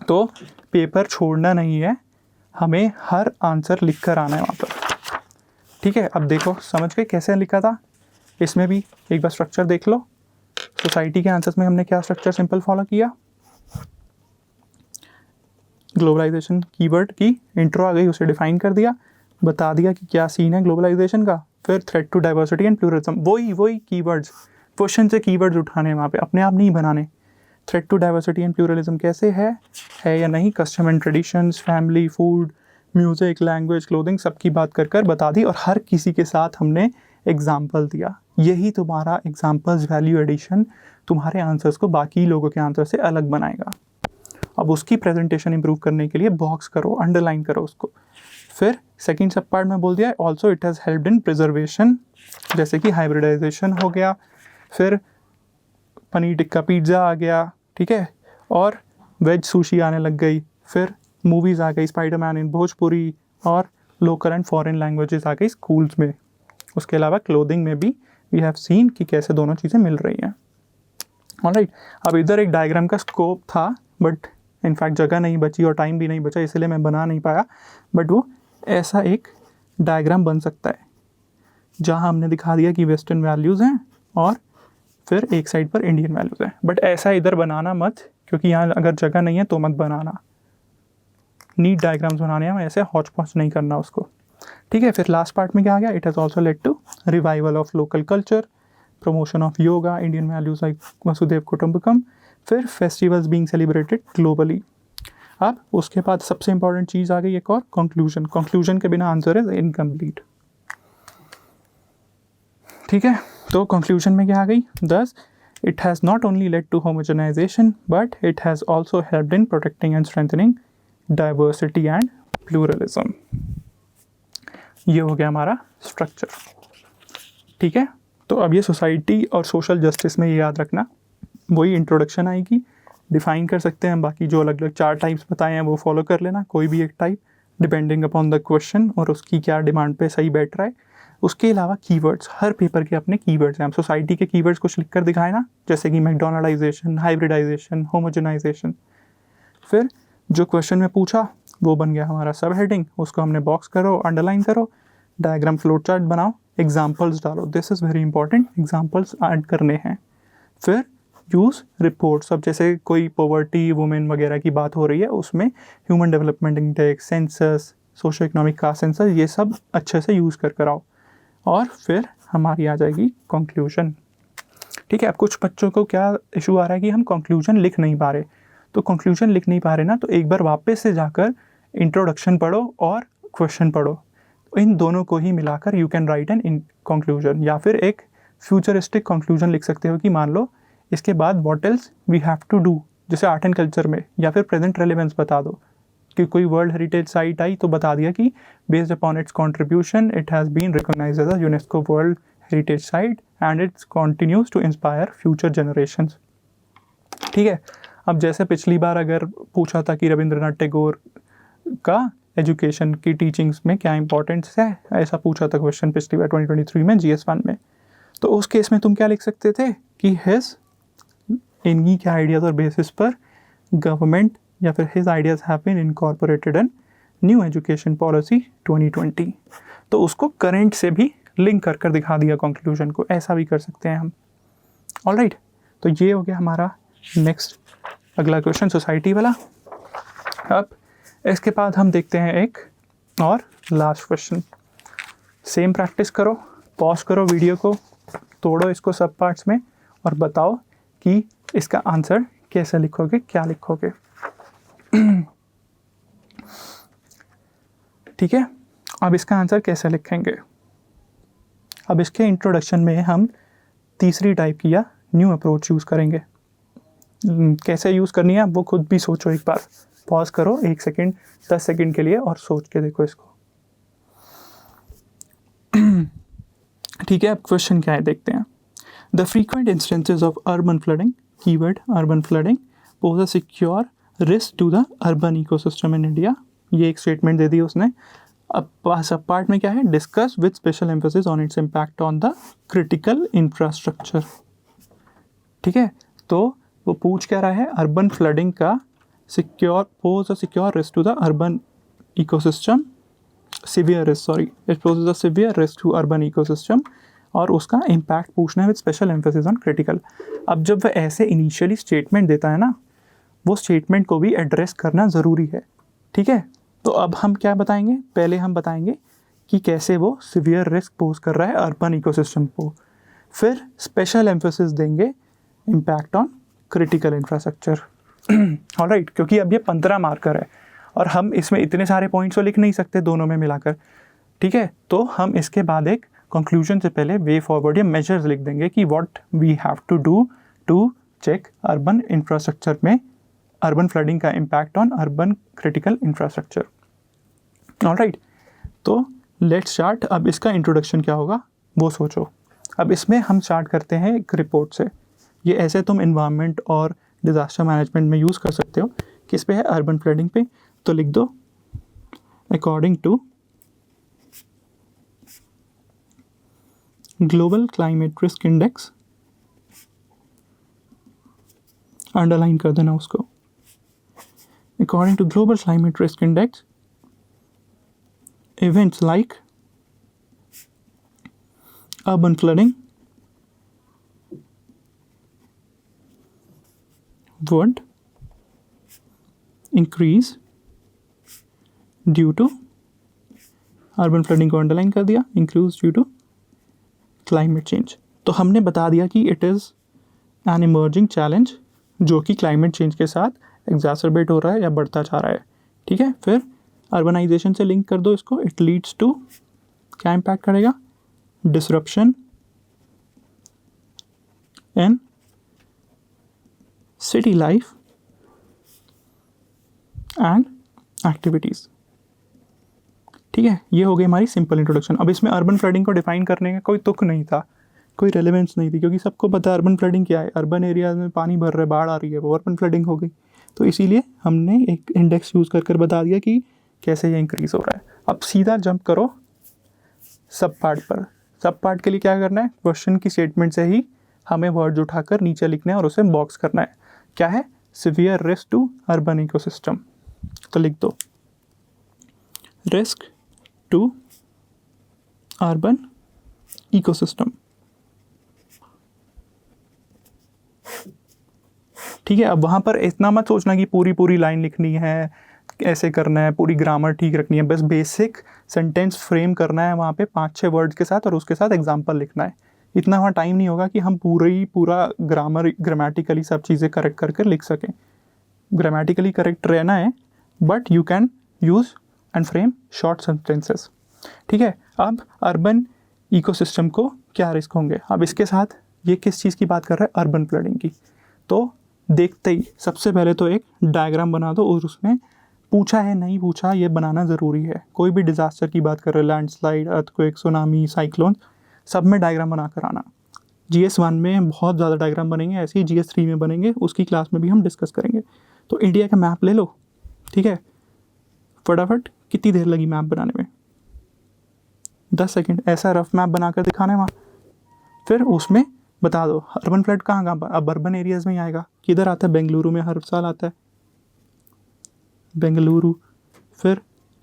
तो पेपर छोड़ना नहीं है, हमें हर आंसर लिख कर आना है वहाँ पर। ठीक है, अब देखो समझ गए कैसे लिखा था। इसमें भी एक बार स्ट्रक्चर देख लो। सोसाइटी के आंसर्स में हमने क्या स्ट्रक्चर सिंपल फॉलो किया? ग्लोबलाइजेशन कीवर्ड की इंट्रो आ गई, उसे डिफाइन कर दिया, बता दिया कि क्या सीन है ग्लोबलाइजेशन का। फिर threat to diversity and pluralism, वही कीवर्ड्स, क्वेश्चन से कीवर्ड्स उठाने वहाँ पे, अपने आप नहीं बनाने। Threat to diversity and pluralism कैसे है या नहीं, custom and traditions, family, food, music, language, clothing, सबकी बात कर बता दी, और हर किसी के साथ हमने एग्जाम्पल दिया। यही तुम्हारा एग्जाम्पल्स वैल्यू एडिशन तुम्हारे आंसर्स को बाकी लोगों के आंसर से अलग बनाएगा। अब उसकी प्रेजेंटेशन इंप्रूव करने के लिए बॉक्स करो, अंडरलाइन करो उसको। फिर सेकंड सब पार्ट में बोल दिया also it has helped in preservation, जैसे कि हाइब्रिडाइजेशन हो गया, फिर पनीर टिक्का पिज़्ज़ा आ गया, ठीक है, और वेज सुशी आने लग गई, फिर मूवीज़ आ गई, स्पाइडरमैन इन भोजपुरी, और लोकल एंड फॉरेन लैंग्वेजेस आ गई स्कूल्स में। उसके अलावा क्लोथिंग में भी वी हैव सीन कि कैसे दोनों चीज़ें मिल रही हैं। ऑलराइट, अब इधर एक डायग्राम का स्कोप था, बट इनफैक्ट जगह नहीं बची और टाइम भी नहीं बचा, इसलिए मैं बना नहीं पाया। बट वो ऐसा एक डायग्राम बन सकता है जहाँ हमने दिखा दिया कि वेस्टर्न वैल्यूज़ हैं और फिर एक साइड पर इंडियन वैल्यूज़ हैं। बट ऐसा इधर बनाना मत, क्योंकि यहाँ अगर जगह नहीं है तो मत बनाना। नीट डायग्राम्स बनाने हैं, ऐसे हौच पौच नहीं करना उसको। ठीक है, फिर लास्ट पार्ट में क्या आ गया? It has also led to revival of local culture, promotion of yoga, Indian values like Vasudev Kutumbakam, फिर फेस्टिवल्स बीइंग सेलिब्रेटेड ग्लोबली। अब उसके बाद सबसे इंपॉर्टेंट चीज़ आ गई एक और, कंक्लूजन। कंक्लूजन के बिना आंसर इज इनकम्प्लीट। ठीक है, तो कंक्लूजन में क्या आ गई? दस, it has not only led to homogenisation but it has also helped in protecting and strengthening diversity and pluralism. ये हो गया हमारा स्ट्रक्चर। ठीक है, तो अब ये सोसाइटी और सोशल जस्टिस में ये याद रखना, वही इंट्रोडक्शन आएगी, डिफाइन कर सकते हैं। बाकी जो अलग अलग 4 टाइप्स बताए हैं वो फॉलो कर लेना, कोई भी एक type depending upon the question और उसकी क्या डिमांड पे सही बैठ रहा है। उसके अलावा कीवर्ड्स, हर पेपर के अपने कीवर्ड्स हैं। हम सोसाइटी के कीवर्ड्स कुछ लिख कर दिखाए ना, जैसे कि मैकडोनल्डाइजेशन, हाइब्रिडाइजेशन, होमोजेनाइजेशन। फिर जो क्वेश्चन में पूछा वो बन गया हमारा सब हेडिंग, उसको हमने बॉक्स करो, अंडरलाइन करो, डायग्राम फ्लो चार्ट बनाओ, एग्जाम्पल्स डालो। This is very important, examples add करने हैं। फिर यूज़ रिपोर्ट्स, अब जैसे कोई पॉवर्टी, वुमेन वगैरह की बात हो रही है, उसमें human development index, census, socio economic caste census, ये सब अच्छे से यूज़ कर कर आओ। और फिर हमारी आ जाएगी कंक्लूजन। ठीक है, अब कुछ बच्चों को क्या इशू आ रहा है कि हम कंक्लूजन लिख नहीं पा रहे, तो कंक्लूजन लिख नहीं पा रहे ना, तो एक बार वापस से जाकर इंट्रोडक्शन पढ़ो और क्वेश्चन पढ़ो, इन दोनों को ही मिलाकर you can write an conclusion. या फिर एक फ्यूचरिस्टिक कंक्लूजन लिख सकते हो कि मान लो इसके बाद what else we have to do, जैसे आर्ट एंड कल्चर में, या फिर प्रेजेंट रेलेवेंस बता दो कि कोई वर्ल्ड हेरिटेज साइट आई तो बता दिया कि based upon its contribution it has been recognised as a UNESCO world heritage site and its continues to inspire future generations. ठीक है, अब जैसे पिछली बार अगर पूछा था कि रविंद्रनाथ टैगोर का एजुकेशन की टीचिंग्स में क्या इंपॉर्टेंस है, ऐसा पूछा था क्वेश्चन पिछली बार 2023 में GS1 में, तो उस केस में तुम क्या लिख सकते थे कि हिज, इन्हीं के आइडियाज़ और बेसिस पर गवर्नमेंट या फिर his ideas have been incorporated in new education policy 2020। तो उसको करंट से भी लिंक कर कर दिखा दिया कंक्लूजन को, ऐसा भी कर सकते हैं हम। ऑलराइट, तो ये हो गया हमारा नेक्स्ट अगला क्वेश्चन सोसाइटी वाला। अब इसके बाद हम देखते हैं एक और लास्ट क्वेश्चन। सेम प्रैक्टिस करो, पॉज करो वीडियो को, तोड़ो इसको सब पार्ट्स में और बताओ कि इसका आंसर कैसे लिखोगे, क्या लिखोगे। ठीक है, अब इसका आंसर कैसे लिखेंगे। अब इसके इंट्रोडक्शन में हम तीसरी टाइप की या न्यू अप्रोच यूज़ करेंगे। कैसे यूज़ करनी है वो खुद भी सोचो एक बार, पॉज करो 1 सेकेंड 10 सेकेंड के लिए और सोच के देखो इसको। ठीक है, अब क्वेश्चन क्या है देखते हैं। The frequent instances of urban flooding, keyword urban flooding, pose a secure risk to the urban ecosystem in India. ये एक स्टेटमेंट दे दी उसने। अब सब पार्ट में क्या है, discuss with special emphasis on its impact on the critical infrastructure. ठीक है, तो वो पूछ क्या रहा है, अर्बन फ्लडिंग का secure, pose a secure risk to the urban ecosystem, severe risk, sorry, it poses a severe risk to urban ecosystem, और उसका इम्पैक्ट पूछना है with special emphasis on critical. अब जब वह ऐसे इनिशियली स्टेटमेंट देता है ना, वो स्टेटमेंट को भी एड्रेस करना ज़रूरी है। ठीक है, तो अब हम क्या बताएंगे, पहले हम बताएंगे कि कैसे वो सिवियर रिस्क पोज कर रहा है अर्बन इकोसिस्टम को, फिर स्पेशल एम्फोसिस देंगे impact on critical infrastructure. Alright, क्योंकि अब ये 15 मार्कर है और हम इसमें इतने सारे पॉइंट्स तो लिख नहीं सकते दोनों में मिलाकर। ठीक है, तो हम इसके बाद एक कंक्लूजन से पहले वे फॉरवर्ड या मेजर्स लिख देंगे कि what we have to do to check urban infrastructure में अर्बन फ्लडिंग का impact on urban critical infrastructure. Alright, तो लेट्स स्टार्ट। अब इसका इंट्रोडक्शन क्या होगा वो सोचो। अब इसमें हम स्टार्ट करते हैं एक रिपोर्ट से। ये ऐसे तुम इन्वायरमेंट और डिज़ास्टर मैनेजमेंट में यूज़ कर सकते हो। किस पे है, अर्बन फ्लडिंग पे। तो लिख दो according to global climate risk index, underline कर देना उसको। According to global climate risk index, events like urban flooding would increase due to, urban flooding को अंडरलाइन कर दिया, increase due to climate change. तो हमने बता दिया कि it is an emerging challenge जो कि क्लाइमेट चेंज के साथ एग्जैसरबेट हो रहा है या बढ़ता जा रहा है। ठीक है, फिर अर्बनाइजेशन से लिंक कर दो इसको। इट लीड्स टू, क्या इम्पैक्ट करेगा, disruption in city life and activities. ठीक है, ये हो गई हमारी सिंपल इंट्रोडक्शन। अब इसमें अर्बन फ्लडिंग को डिफाइन करने का कोई तुक नहीं था, कोई रेलेवेंस नहीं थी, क्योंकि सबको पता है अर्बन फ्लडिंग क्या है। अर्बन एरियाज में पानी भर रहा है, बाढ़ आ रही है, वो अर्बन फ्लडिंग हो गई। तो इसीलिए हमने एक इंडेक्स यूज़ कर बता दिया कि कैसे ये इंक्रीज़ हो रहा है। अब सीधा जंप करो सब पार्ट पर। सब पार्ट के लिए क्या करना है, क्वेश्चन की स्टेटमेंट से ही हमें वर्ड्स उठाकर नीचे लिखना है और उसे बॉक्स करना है। क्या है, severe risk to urban ecosystem. तो लिख दो रिस्क टू अर्बन इकोसिस्टम। ठीक है, अब वहाँ पर इतना मत सोचना कि पूरी लाइन लिखनी है, ऐसे करना है, पूरी ग्रामर ठीक रखनी है। बस बेसिक सेंटेंस फ्रेम करना है वहाँ पे 5-6 वर्ड्स के साथ और उसके साथ एग्जांपल लिखना है। इतना वहाँ टाइम नहीं होगा कि हम पूरा ग्रामेटिकली सब चीज़ें करेक्ट करके लिख सकें। ग्रामेटिकली करेक्ट रहना है, but you can use and frame short sentences. ठीक है, अब अर्बन इकोसिस्टम को क्या रिस्क होंगे। अब इसके साथ ये किस चीज़ की बात कर रहा है, अर्बन फ्लडिंग की। तो देखते ही सबसे पहले तो एक डायग्राम बना दो और उसमें पूछा है नहीं पूछा ये बनाना ज़रूरी है। कोई भी डिज़ास्टर की बात कर रहे हैं, लैंडस्लाइड, अर्थक्वेक, सुनामी, साइक्लोन, सब में डायग्राम बना कर आना। GS1 में बहुत ज़्यादा डायग्राम बनेंगे, ऐसे ही GS3 में बनेंगे, उसकी क्लास में भी हम डिस्कस करेंगे। तो इंडिया का मैप ले लो। ठीक है, फटाफट कितनी देर लगी मैप बनाने में, 10 सेकेंड। ऐसा रफ मैप बनाकर दिखाना है वहाँ। फिर उसमें बता दो अर्बन फ्लड कहाँ कहाँ पर, अब अर्बन एरियाज़ में ही आएगा, किधर आता है, बेंगलुरु में हर साल आता है, बेंगलुरु। फिर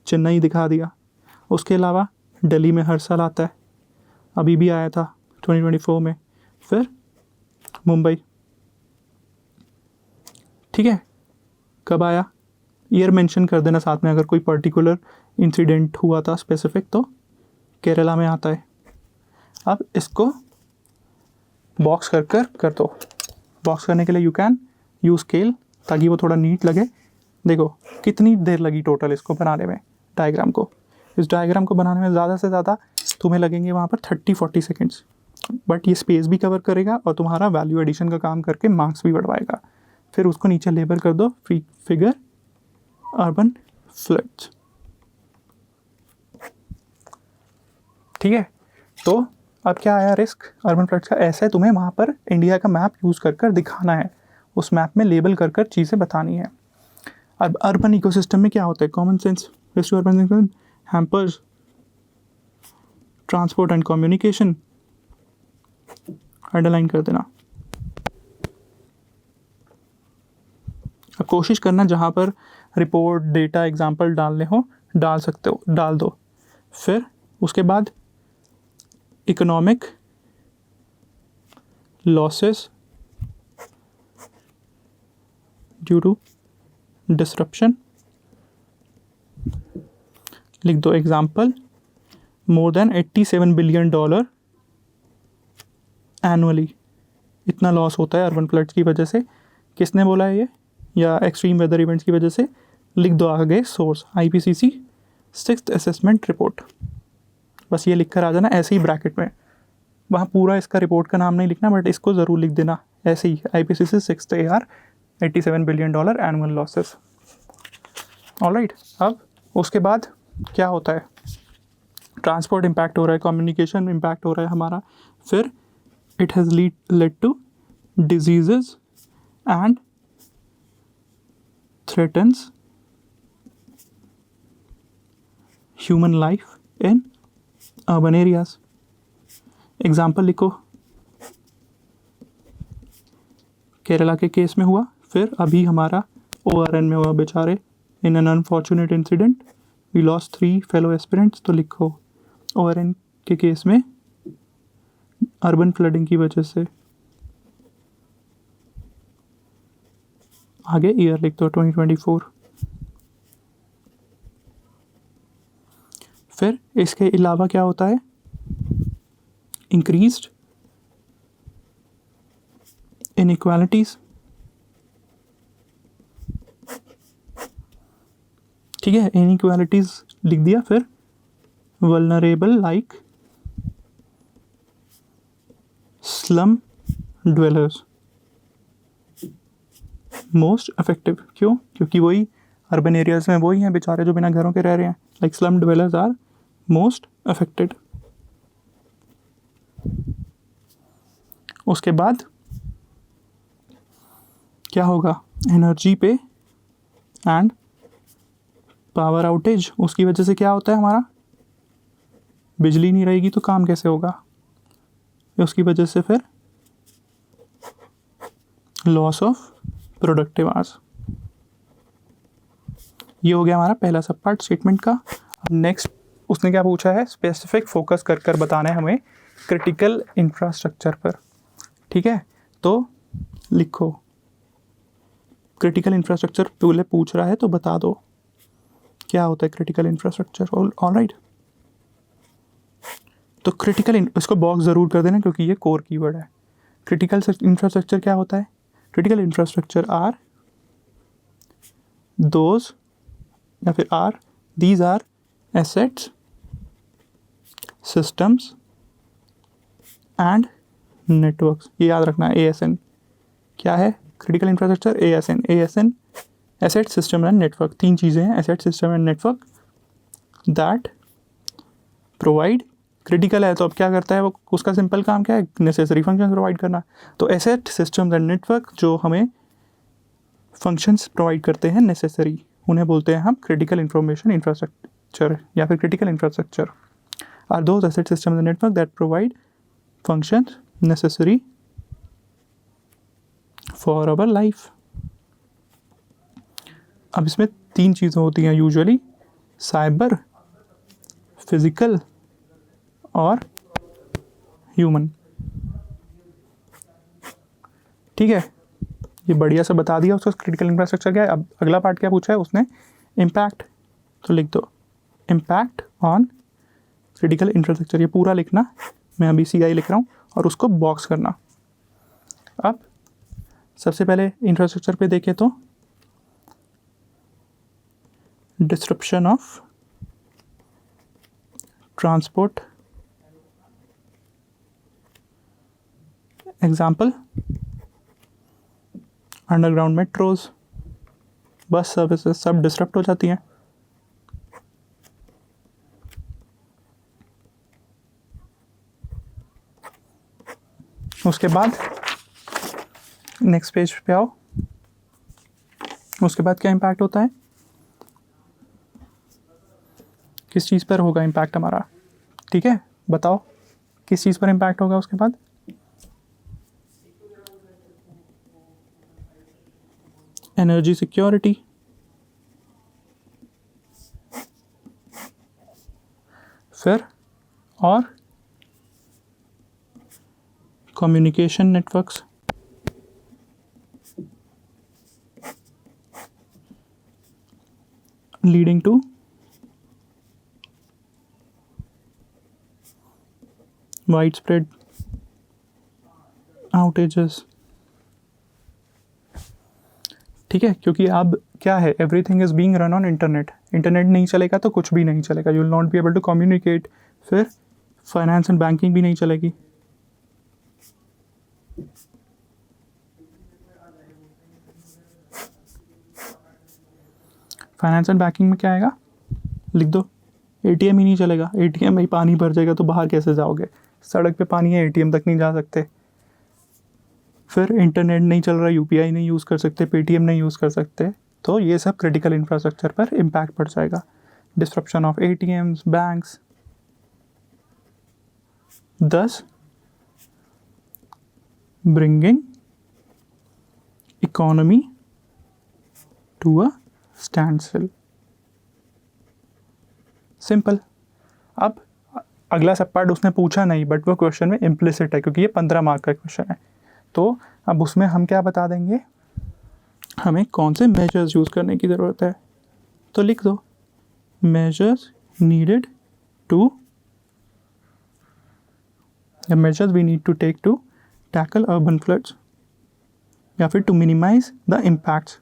चेन्नई दिखा दिया, उसके अलावा दिल्ली में हर साल आता है, अभी भी आया था 2024 में। फिर मुंबई, ठीक है, कब आया, ईयर मेंशन कर देना साथ में, अगर कोई पर्टिकुलर इंसिडेंट हुआ था स्पेसिफिक तो केरला में आता है। अब इसको बॉक्स कर दो। बॉक्स करने के लिए यू कैन यूज स्केल, ताकि वो थोड़ा नीट लगे। देखो कितनी देर लगी टोटल इसको बनाने में, डायग्राम को, इस डायग्राम को बनाने में ज़्यादा से ज़्यादा तुम्हें लगेंगे वहाँ पर 30-40 सेकेंड्स, बट ये स्पेस भी कवर करेगा और तुम्हारा वैल्यू एडिशन का काम करके मार्क्स भी बढ़वाएगा। फिर उसको नीचे लेबल कर दो, फिगर अर्बन फ्लड्स, ठीक है। तो अब क्या आया रिस्क अर्बन फ्लड्स का, ऐसे तुम्हें वहाँ पर इंडिया का मैप यूज़ कर दिखाना है, उस मैप में लेबल कर चीज़ें बतानी है। अब अर्बन इकोसिस्टम में क्या होता है, common sense risk to urban hampers transport and communication, underline कर देना। अब कोशिश करना जहाँ पर रिपोर्ट डेटा एग्जाम्पल डालने हो डाल सकते हो, डाल दो। फिर उसके बाद economic losses due to disruption लिख दो, example more than $87 billion annually, इतना लॉस होता है अर्बन फ्लड्स की वजह से। किसने बोला है ये, या एक्सट्रीम वेदर इवेंट्स की वजह से। लिख दो आगे source IPCC 6th assessment report, बस ये लिख कर आ जाना ऐसे ही ब्रैकेट में, वहाँ पूरा इसका रिपोर्ट का नाम नहीं लिखना, बट इसको ज़रूर लिख देना ऐसे ही, IPCC 6th AR $87 billion annual losses. Alright, अब उसके बाद क्या होता है, ट्रांसपोर्ट इम्पैक्ट हो रहा है, कम्युनिकेशन इम्पैक्ट हो रहा है हमारा। फिर it has led to diseases and threatens human life in urban areas। Example लिखो, केरला के केस में हुआ, फिर अभी हमारा ORN में हुआ बेचारे, in an unfortunate incident we lost 3 fellow aspirants. तो लिखो ORN के केस में अर्बन फ्लडिंग की वजह से, आगे ईयर लिख दो 2024। फिर इसके अलावा क्या होता है, इंक्रीज्ड इनइक्वालिटीज, ठीक है, इनइक्वालिटीज लिख दिया। फिर vulnerable like slum dwellers most affective, क्यों, क्योंकि वही अर्बन एरियाज़ में वही हैं बेचारे जो बिना घरों के रह रहे हैं, like slum dwellers are most affected. उसके बाद क्या होगा, एनर्जी पे एंड पावर आउटेज, उसकी वजह से क्या होता है हमारा, बिजली नहीं रहेगी तो काम कैसे होगा, उसकी वजह से फिर लॉस ऑफ प्रोडक्टिव आवर्स। ये हो गया हमारा पहला सब पार्ट स्टेटमेंट का। अब नेक्स्ट उसने क्या पूछा है, स्पेसिफिक फोकस कर बताना है हमें क्रिटिकल इंफ्रास्ट्रक्चर पर, ठीक है। तो लिखो क्रिटिकल इंफ्रास्ट्रक्चर पहले पूछ रहा है तो बता दो क्या होता है क्रिटिकल इंफ्रास्ट्रक्चर। ऑलराइट, तो क्रिटिकल इसको बॉक्स ज़रूर कर देना क्योंकि ये कोर कीवर्ड है। क्रिटिकल इंफ्रास्ट्रक्चर क्या होता है, क्रिटिकल इंफ्रास्ट्रक्चर आर दोज या फिर these are assets systems and networks, ये याद रखना है। ASN क्या है, critical infrastructure ASN asset system and network, 3 चीज़ें हैं, asset system and network that provide, critical है तो अब क्या करता है वो, उसका सिंपल काम क्या है, नेसेसरी फंक्शन प्रोवाइड करना। तो एसेट सिस्टम एंड नेटवर्क जो हमें फंक्शंस प्रोवाइड करते हैं नेसेसरी, उन्हें बोलते हैं हम क्रिटिकल इंफॉर्मेशन इंफ्रास्ट्रक्चर या फिर critical infrastructure. Are those asset system and network that provide functions necessary for our life. अब इसमें 3 चीज़ें होती हैं यूजुअली, साइबर, फिजिकल और ह्यूमन। ठीक है, ये बढ़िया से बता दिया उसका क्रिटिकल इंफ्रास्ट्रक्चर क्या है। अब अगला पार्ट क्या पूछा है उसने, इम्पैक्ट। तो लिख दो इम्पैक्ट ऑन क्रिटिकल इंफ्रास्ट्रक्चर, ये पूरा लिखना, मैं अभी CI लिख रहा हूँ और उसको बॉक्स करना। अब सबसे पहले इंफ्रास्ट्रक्चर पे देखें तो disruption of transport, example underground metros, bus services सब डिस्टर्ब हो जाती हैं। उसके बाद नेक्स्ट पेज पे आओ, उसके बाद क्या इम्पैक्ट होता है, किस चीज़ पर होगा इम्पैक्ट हमारा। ठीक है, बताओ किस चीज़ पर इम्पैक्ट होगा। उसके बाद एनर्जी सिक्योरिटी, फिर और communication networks, leading to widespread outages. ठीक है, क्योंकि अब क्या है, everything is being run on internet. Internet नहीं चलेगा तो कुछ भी नहीं चलेगा, you will not be able to communicate. फिर फाइनेंस एंड बैंकिंग भी नहीं चलेगी। फाइनेंस एंड बैंकिंग में क्या आएगा, लिख दो ATM ही नहीं चलेगा, ATM में ही पानी भर जाएगा तो बाहर कैसे जाओगे, सड़क पे पानी है, ATM तक नहीं जा सकते। फिर इंटरनेट नहीं चल रहा, UPI नहीं यूज़ कर सकते, पेटीएम नहीं यूज़ कर सकते, तो ये सब क्रिटिकल इंफ्रास्ट्रक्चर पर इम्पैक्ट पड़ जाएगा। Disruption of ATMs, banks, thus bringing economy to a standstill। Simple. अब अगला सब पार्ट उसने पूछा नहीं, बट वो क्वेश्चन में इम्प्लिसिट है क्योंकि ये 15 मार्क का क्वेश्चन है। तो अब उसमें हम क्या बता देंगे, हमें कौन से मेजर्स यूज़ करने की ज़रूरत है। तो लिख दो measures needed to, the measures we need to take to tackle urban floods या फिर to minimize the impacts,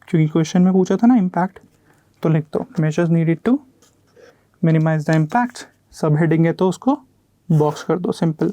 क्योंकि क्वेश्चन में पूछा था ना इम्पैक्ट। तो लिख दो measures needed to minimize the impacts, सब हेडिंग है तो उसको बॉक्स कर दो, सिंपल।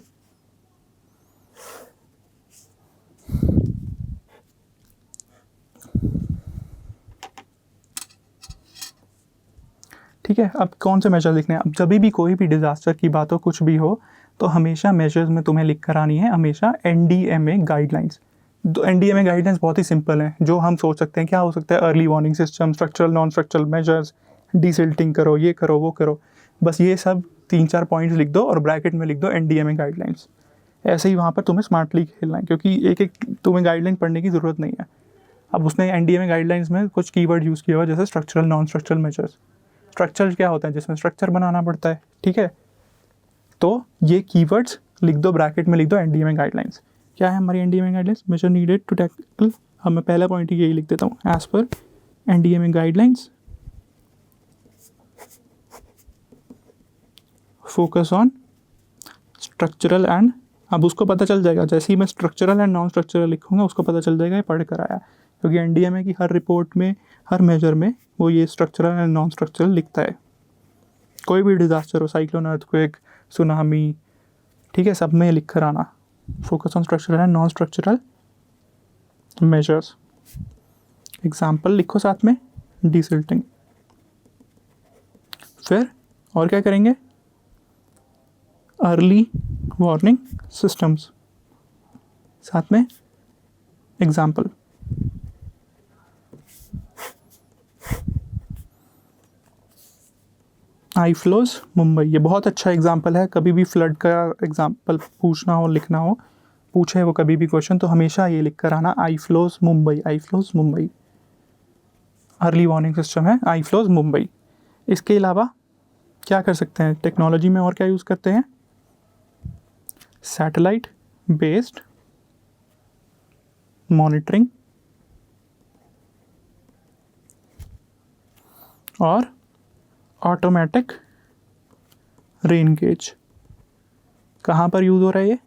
ठीक है, अब कौन से मेजर लिखने हैं। अब जब भी कोई भी डिज़ास्टर की बात हो, कुछ भी हो, तो हमेशा मेजर्स में तुम्हें लिख कर आनी है हमेशा NDMA गाइडलाइंस। तो NDMA गाइडलाइंस बहुत ही सिंपल हैं, जो हम सोच सकते हैं क्या हो सकता है, early warning system, structural non structural measures, desilting करो, ये करो वो करो, बस ये सब 3-4 पॉइंट्स लिख दो और ब्रैकेट में लिख दो NDMA गाइडलाइंस। ऐसे ही वहाँ पर तुम्हें स्मार्टली खेलना है, क्योंकि एक एक तुम्हें गाइडलाइन पढ़ने की ज़रूरत नहीं है। अब उसने NDMA गाइडलाइंस में कुछ कीवर्ड यूज़ किया हुआ, जैसे structural non structural measures. Structure क्या होता है, जिसमें स्ट्रक्चर बनाना पड़ता है। ठीक है, तो ये कीवर्ड्स लिख दो, ब्रैकेट में लिख दो NDMA गाइडलाइंस। क्या है हमारी NDMA guidelines, measure needed to tackle. अब मैं पहला पॉइंट ही यही लिख देता हूँ, as per NDMA guidelines focus on structural and, अब उसको पता चल जाएगा जैसे ही मैं स्ट्रक्चरल एंड नॉन स्ट्रक्चरल लिखूंगा उसको पता चल जाएगा ये पढ़ कर आया, क्योंकि NDMA की हर रिपोर्ट में, हर मेजर में वो ये स्ट्रक्चरल एंड नॉन स्ट्रक्चरल लिखता है। कोई भी डिज़ास्टर हो, साइक्लोन, अर्थक्वेक, सुनामी, ठीक है, सब में लिख कर आना, focus on structural and non structural measures. Example लिखो साथ में, डीसिल्टिंग। फिर और क्या करेंगे, अर्ली वार्निंग सिस्टम्स, साथ में एग्जाम्पल। आई फ्लोज मुंबई, ये बहुत अच्छा एग्जाम्पल है। कभी भी फ्लड का एग्जाम्पल पूछना हो, लिखना हो, पूछे वो कभी भी क्वेश्चन, तो हमेशा ये लिख कर आना IFLOWS Mumbai, IFLOWS Mumbai. Early warning system है आई फ्लोज मुंबई। इसके अलावा क्या कर सकते हैं टेक्नोलॉजी में, और क्या यूज़ करते हैं? सैटेलाइट बेस्ड मॉनिटरिंग और ऑटोमेटिक रेन गेज। कहाँ पर यूज़ हो रहा है ये?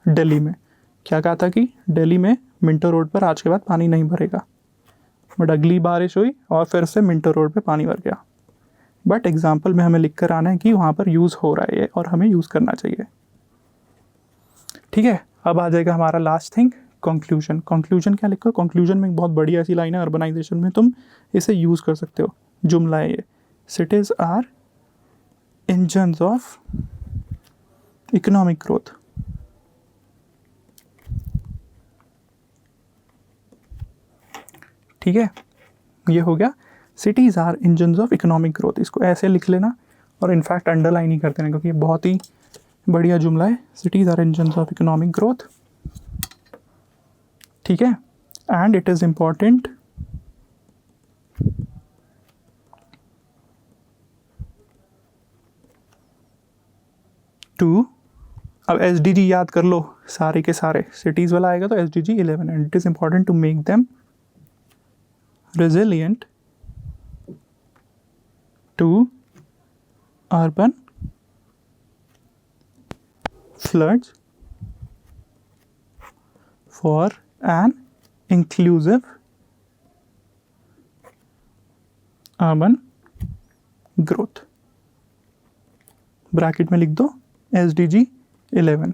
दिल्ली में। क्या कहा था कि दिल्ली में मिंटो रोड पर आज के बाद पानी नहीं भरेगा, बट अगली बारिश हुई और फिर से मिंटो रोड पे पानी भर गया। बट एग्जाम्पल में हमें लिख कर आना है कि वहाँ पर यूज़ हो रहा है ये और हमें यूज़ करना चाहिए। ठीक है, अब आ जाएगा हमारा लास्ट थिंग, कंक्लूजन। कंक्लूजन क्या लिखो? कंक्लूजन में एक बहुत बढ़िया ऐसी लाइन है, अर्बनाइजेशन में तुम इसे यूज़ कर सकते हो। जुमला है ये, cities are engines of economic growth. ठीक है, ये हो गया cities are engines of economic growth. इसको ऐसे लिख लेना और इनफैक्ट अंडरलाइन ही कर देना, क्योंकि ये बहुत ही बढ़िया जुमला है। Cities are engines of economic growth. ठीक है, and it is important to, अब SDG याद कर लो सारे के सारे, सिटीज़ वाला आएगा तो SDG 11, and it is important to make them resilient to urban floods for an inclusive urban growth। Bracket में लिख दो SDG 11।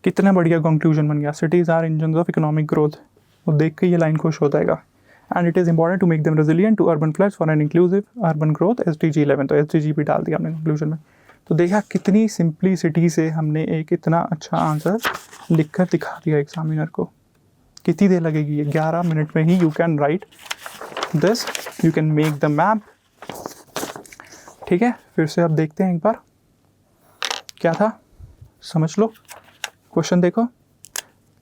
कितना बढ़िया कंक्लूजन बन गया, cities are engines of economic growth. वो देख के ये लाइन खुश हो जाएगा। And it is important to make them resilient to urban floods for an inclusive urban growth, SDG 11। तो SDG भी डाल दिया हमने कंक्लूजन में। तो देखा कितनी सिंप्लिसिटी से हमने एक इतना अच्छा आंसर लिख कर दिखा दिया एग्जामिनर को। कितनी देर लगेगी ये? 11 मिनट में ही you can write this, you can make the map. ठीक है, फिर से अब देखते हैं एक बार क्या था, समझ लो। क्वेश्चन देखो,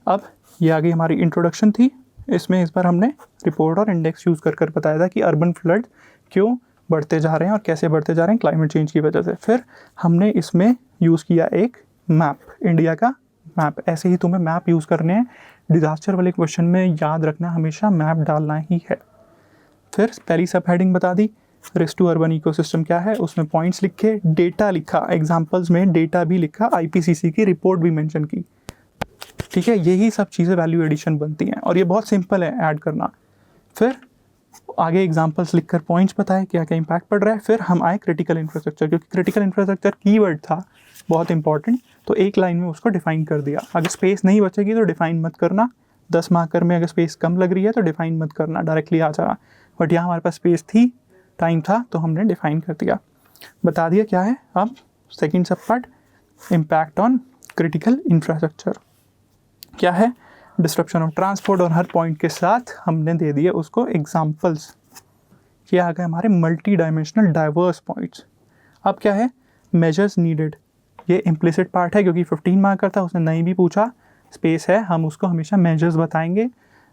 अब ये आगे हमारी इंट्रोडक्शन थी। इसमें इस बार हमने रिपोर्ट और इंडेक्स यूज़ कर कर बताया था कि अर्बन फ्लड क्यों बढ़ते जा रहे हैं और कैसे बढ़ते जा रहे हैं क्लाइमेट चेंज की वजह से। फिर हमने इसमें यूज़ किया एक मैप, इंडिया का मैप। ऐसे ही तुम्हें मैप यूज़ करने हैं। डिज़ास्टर वाले क्वेश्चन में याद रखना हमेशा मैप डालना ही है। फिर पहली सब हेडिंग बता दी, रिस्क टू अर्बन इकोसिस्टम क्या है, उसमें पॉइंट्स लिखे, डेटा लिखा, एग्जाम्पल्स में डेटा भी लिखा, IPCC की रिपोर्ट भी मेंशन की। ठीक है, यही सब चीज़ें वैल्यू एडिशन बनती हैं और ये बहुत सिंपल है ऐड करना। फिर आगे एग्जांपल्स लिखकर पॉइंट्स बताए क्या क्या इम्पैक्ट पड़ रहा है। फिर हम आए क्रिटिकल इंफ्रास्ट्रक्चर, क्योंकि क्रिटिकल इंफ्रास्ट्रक्चर कीवर्ड था बहुत इंपॉर्टेंट, तो एक लाइन में उसको डिफाइन कर दिया। अगर स्पेस नहीं बचेगी तो डिफाइन मत करना। 10 मार्कर में अगर स्पेस कम लग रही है तो डिफाइन मत करना, डायरेक्टली आ जाना। बट यहाँ हमारे पास स्पेस थी, टाइम था, तो हमने डिफाइन कर दिया, बता दिया क्या है। अब second sub part, impact on critical infrastructure क्या है, डिस्ट्रप्शन ऑफ ट्रांसपोर्ट, और हर पॉइंट के साथ हमने दे दिए उसको एग्जाम्पल्स। ये आ गए हमारे मल्टी डायमेंशनल डाइवर्स पॉइंट्स। अब क्या है, मेजर्स नीडेड। ये इम्प्लिसिट पार्ट है क्योंकि 15 मार्कर था, उसने नहीं भी पूछा, स्पेस है, हम उसको हमेशा मेजर्स बताएंगे।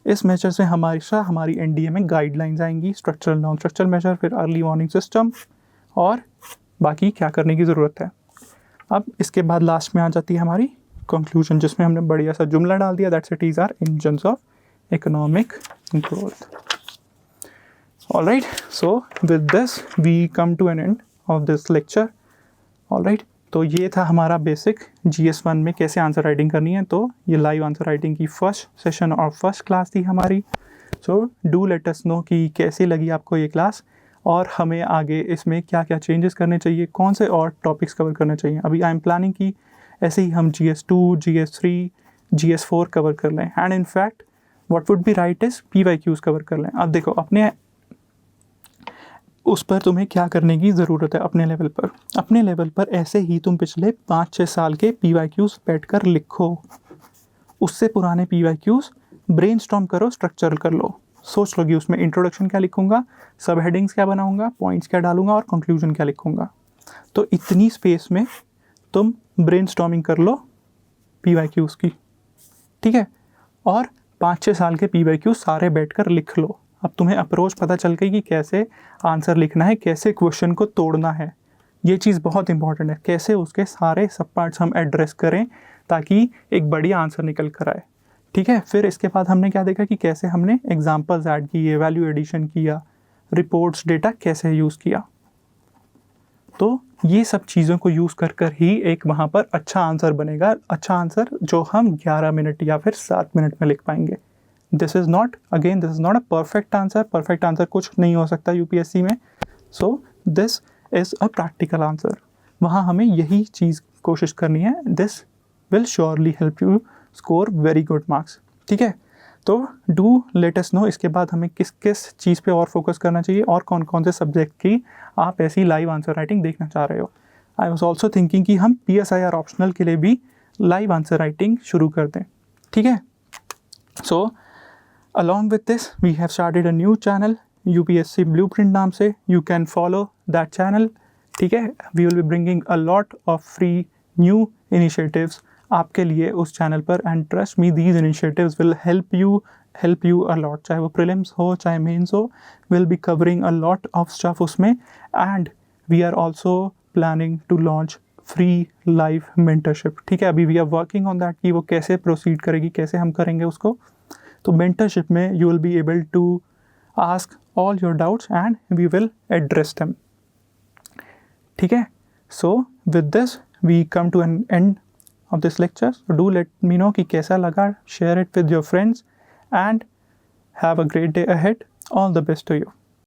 इस मेजर से हमारी NDA में गाइडलाइंस आएंगी, स्ट्रक्चरल नॉन स्ट्रक्चरल मेजर, फिर अर्ली वार्निंग सिस्टम और बाकी क्या करने की ज़रूरत है। अब इसके बाद लास्ट में आ जाती है हमारी कंक्लूजन, जिसमें हमने बढ़िया सा जुमला डाल दिया, that cities are engines of economic growth. Alright, so with this we come to an end of this lecture. Alright, तो ये था हमारा बेसिक GS1 में कैसे आंसर राइटिंग करनी है। तो ये लाइव आंसर राइटिंग की फर्स्ट सेशन और फर्स्ट क्लास थी हमारी। So do let us know कि कैसी लगी आपको ये क्लास और हमें आगे इसमें क्या क्या चेंजेस करने चाहिए, कौन से और टॉपिक्स कवर करने चाहिए। अभी आई एम प्लानिंग कि ऐसे ही हम GS2, GS3, GS4 कवर कर लें, and in fact what would be right is PYQs cover कर लें। अब देखो अपने उस पर तुम्हें क्या करने की ज़रूरत है अपने लेवल पर। अपने लेवल पर ऐसे ही तुम पिछले 5-6 साल के PYQs बैठकर लिखो, उससे पुराने PYQs ब्रेनस्टॉर्म करो, स्ट्रक्चरल कर लो, सोच लो कि उसमें इंट्रोडक्शन क्या लिखूंगा, सब हेडिंग्स क्या बनाऊंगा, पॉइंट्स क्या डालूंगा और कंक्लूजन क्या लिखूंगा। तो इतनी स्पेस में तुम ब्रेनस्टॉर्मिंग कर लो PYQs की, ठीक है, और 5-6 साल के PYQ सारे बैठकर लिख लो। अब तुम्हें अप्रोच पता चल गई कि कैसे आंसर लिखना है, कैसे क्वेश्चन को तोड़ना है। ये चीज़ बहुत इंपॉर्टेंट है, कैसे उसके सारे सब पार्ट्स हम एड्रेस करें ताकि एक बढ़िया आंसर निकल कर आए, ठीक है। फिर इसके बाद हमने क्या देखा कि कैसे हमने एग्जाम्पल्स ऐड किए, वैल्यू एडिशन किया, रिपोर्ट्स, डेटा कैसे यूज़ किया। तो ये सब चीज़ों को यूज़ कर कर ही एक वहाँ पर अच्छा आंसर बनेगा, अच्छा आंसर जो हम 11 मिनट या फिर 7 मिनट में लिख पाएंगे। This is not a perfect answer कुछ नहीं हो सकता UPSC में। So this is a practical answer, वहाँ हमें यही चीज़ कोशिश करनी है। This will surely help you score very good marks, ठीक है। तो डू लेट अस नो इसके बाद हमें किस किस चीज़ पे और फोकस करना चाहिए और कौन कौन से सब्जेक्ट की आप ऐसी लाइव आंसर राइटिंग देखना चाह रहे हो। आई वॉज ऑल्सो थिंकिंग कि हम PSIR ऑप्शनल के लिए भी लाइव आंसर राइटिंग शुरू कर दें, ठीक है। So along with this we have started a new channel UPSC blueprint नाम से, you can follow that channel, ठीक है। We will be bringing a lot of free new initiatives आपके लिए उस चैनल पर, and trust me these initiatives will help you a lot, चाहे वो प्रीलिम्स हो चाहे मेंस हो, will be covering a lot of stuff उसमें। And we are also planning to launch free live mentorship, ठीक है। अभी we are working on that कि वो कैसे प्रोसीड करेगी, कैसे हम करेंगे उसको। तो मेंटरशिप में you will be able to ask all your doubts and we will address them, ठीक है। So with this we come to an end of this lecture. So do let me know कि कैसा लगा, share it with your friends and have a great day ahead. All the best to you.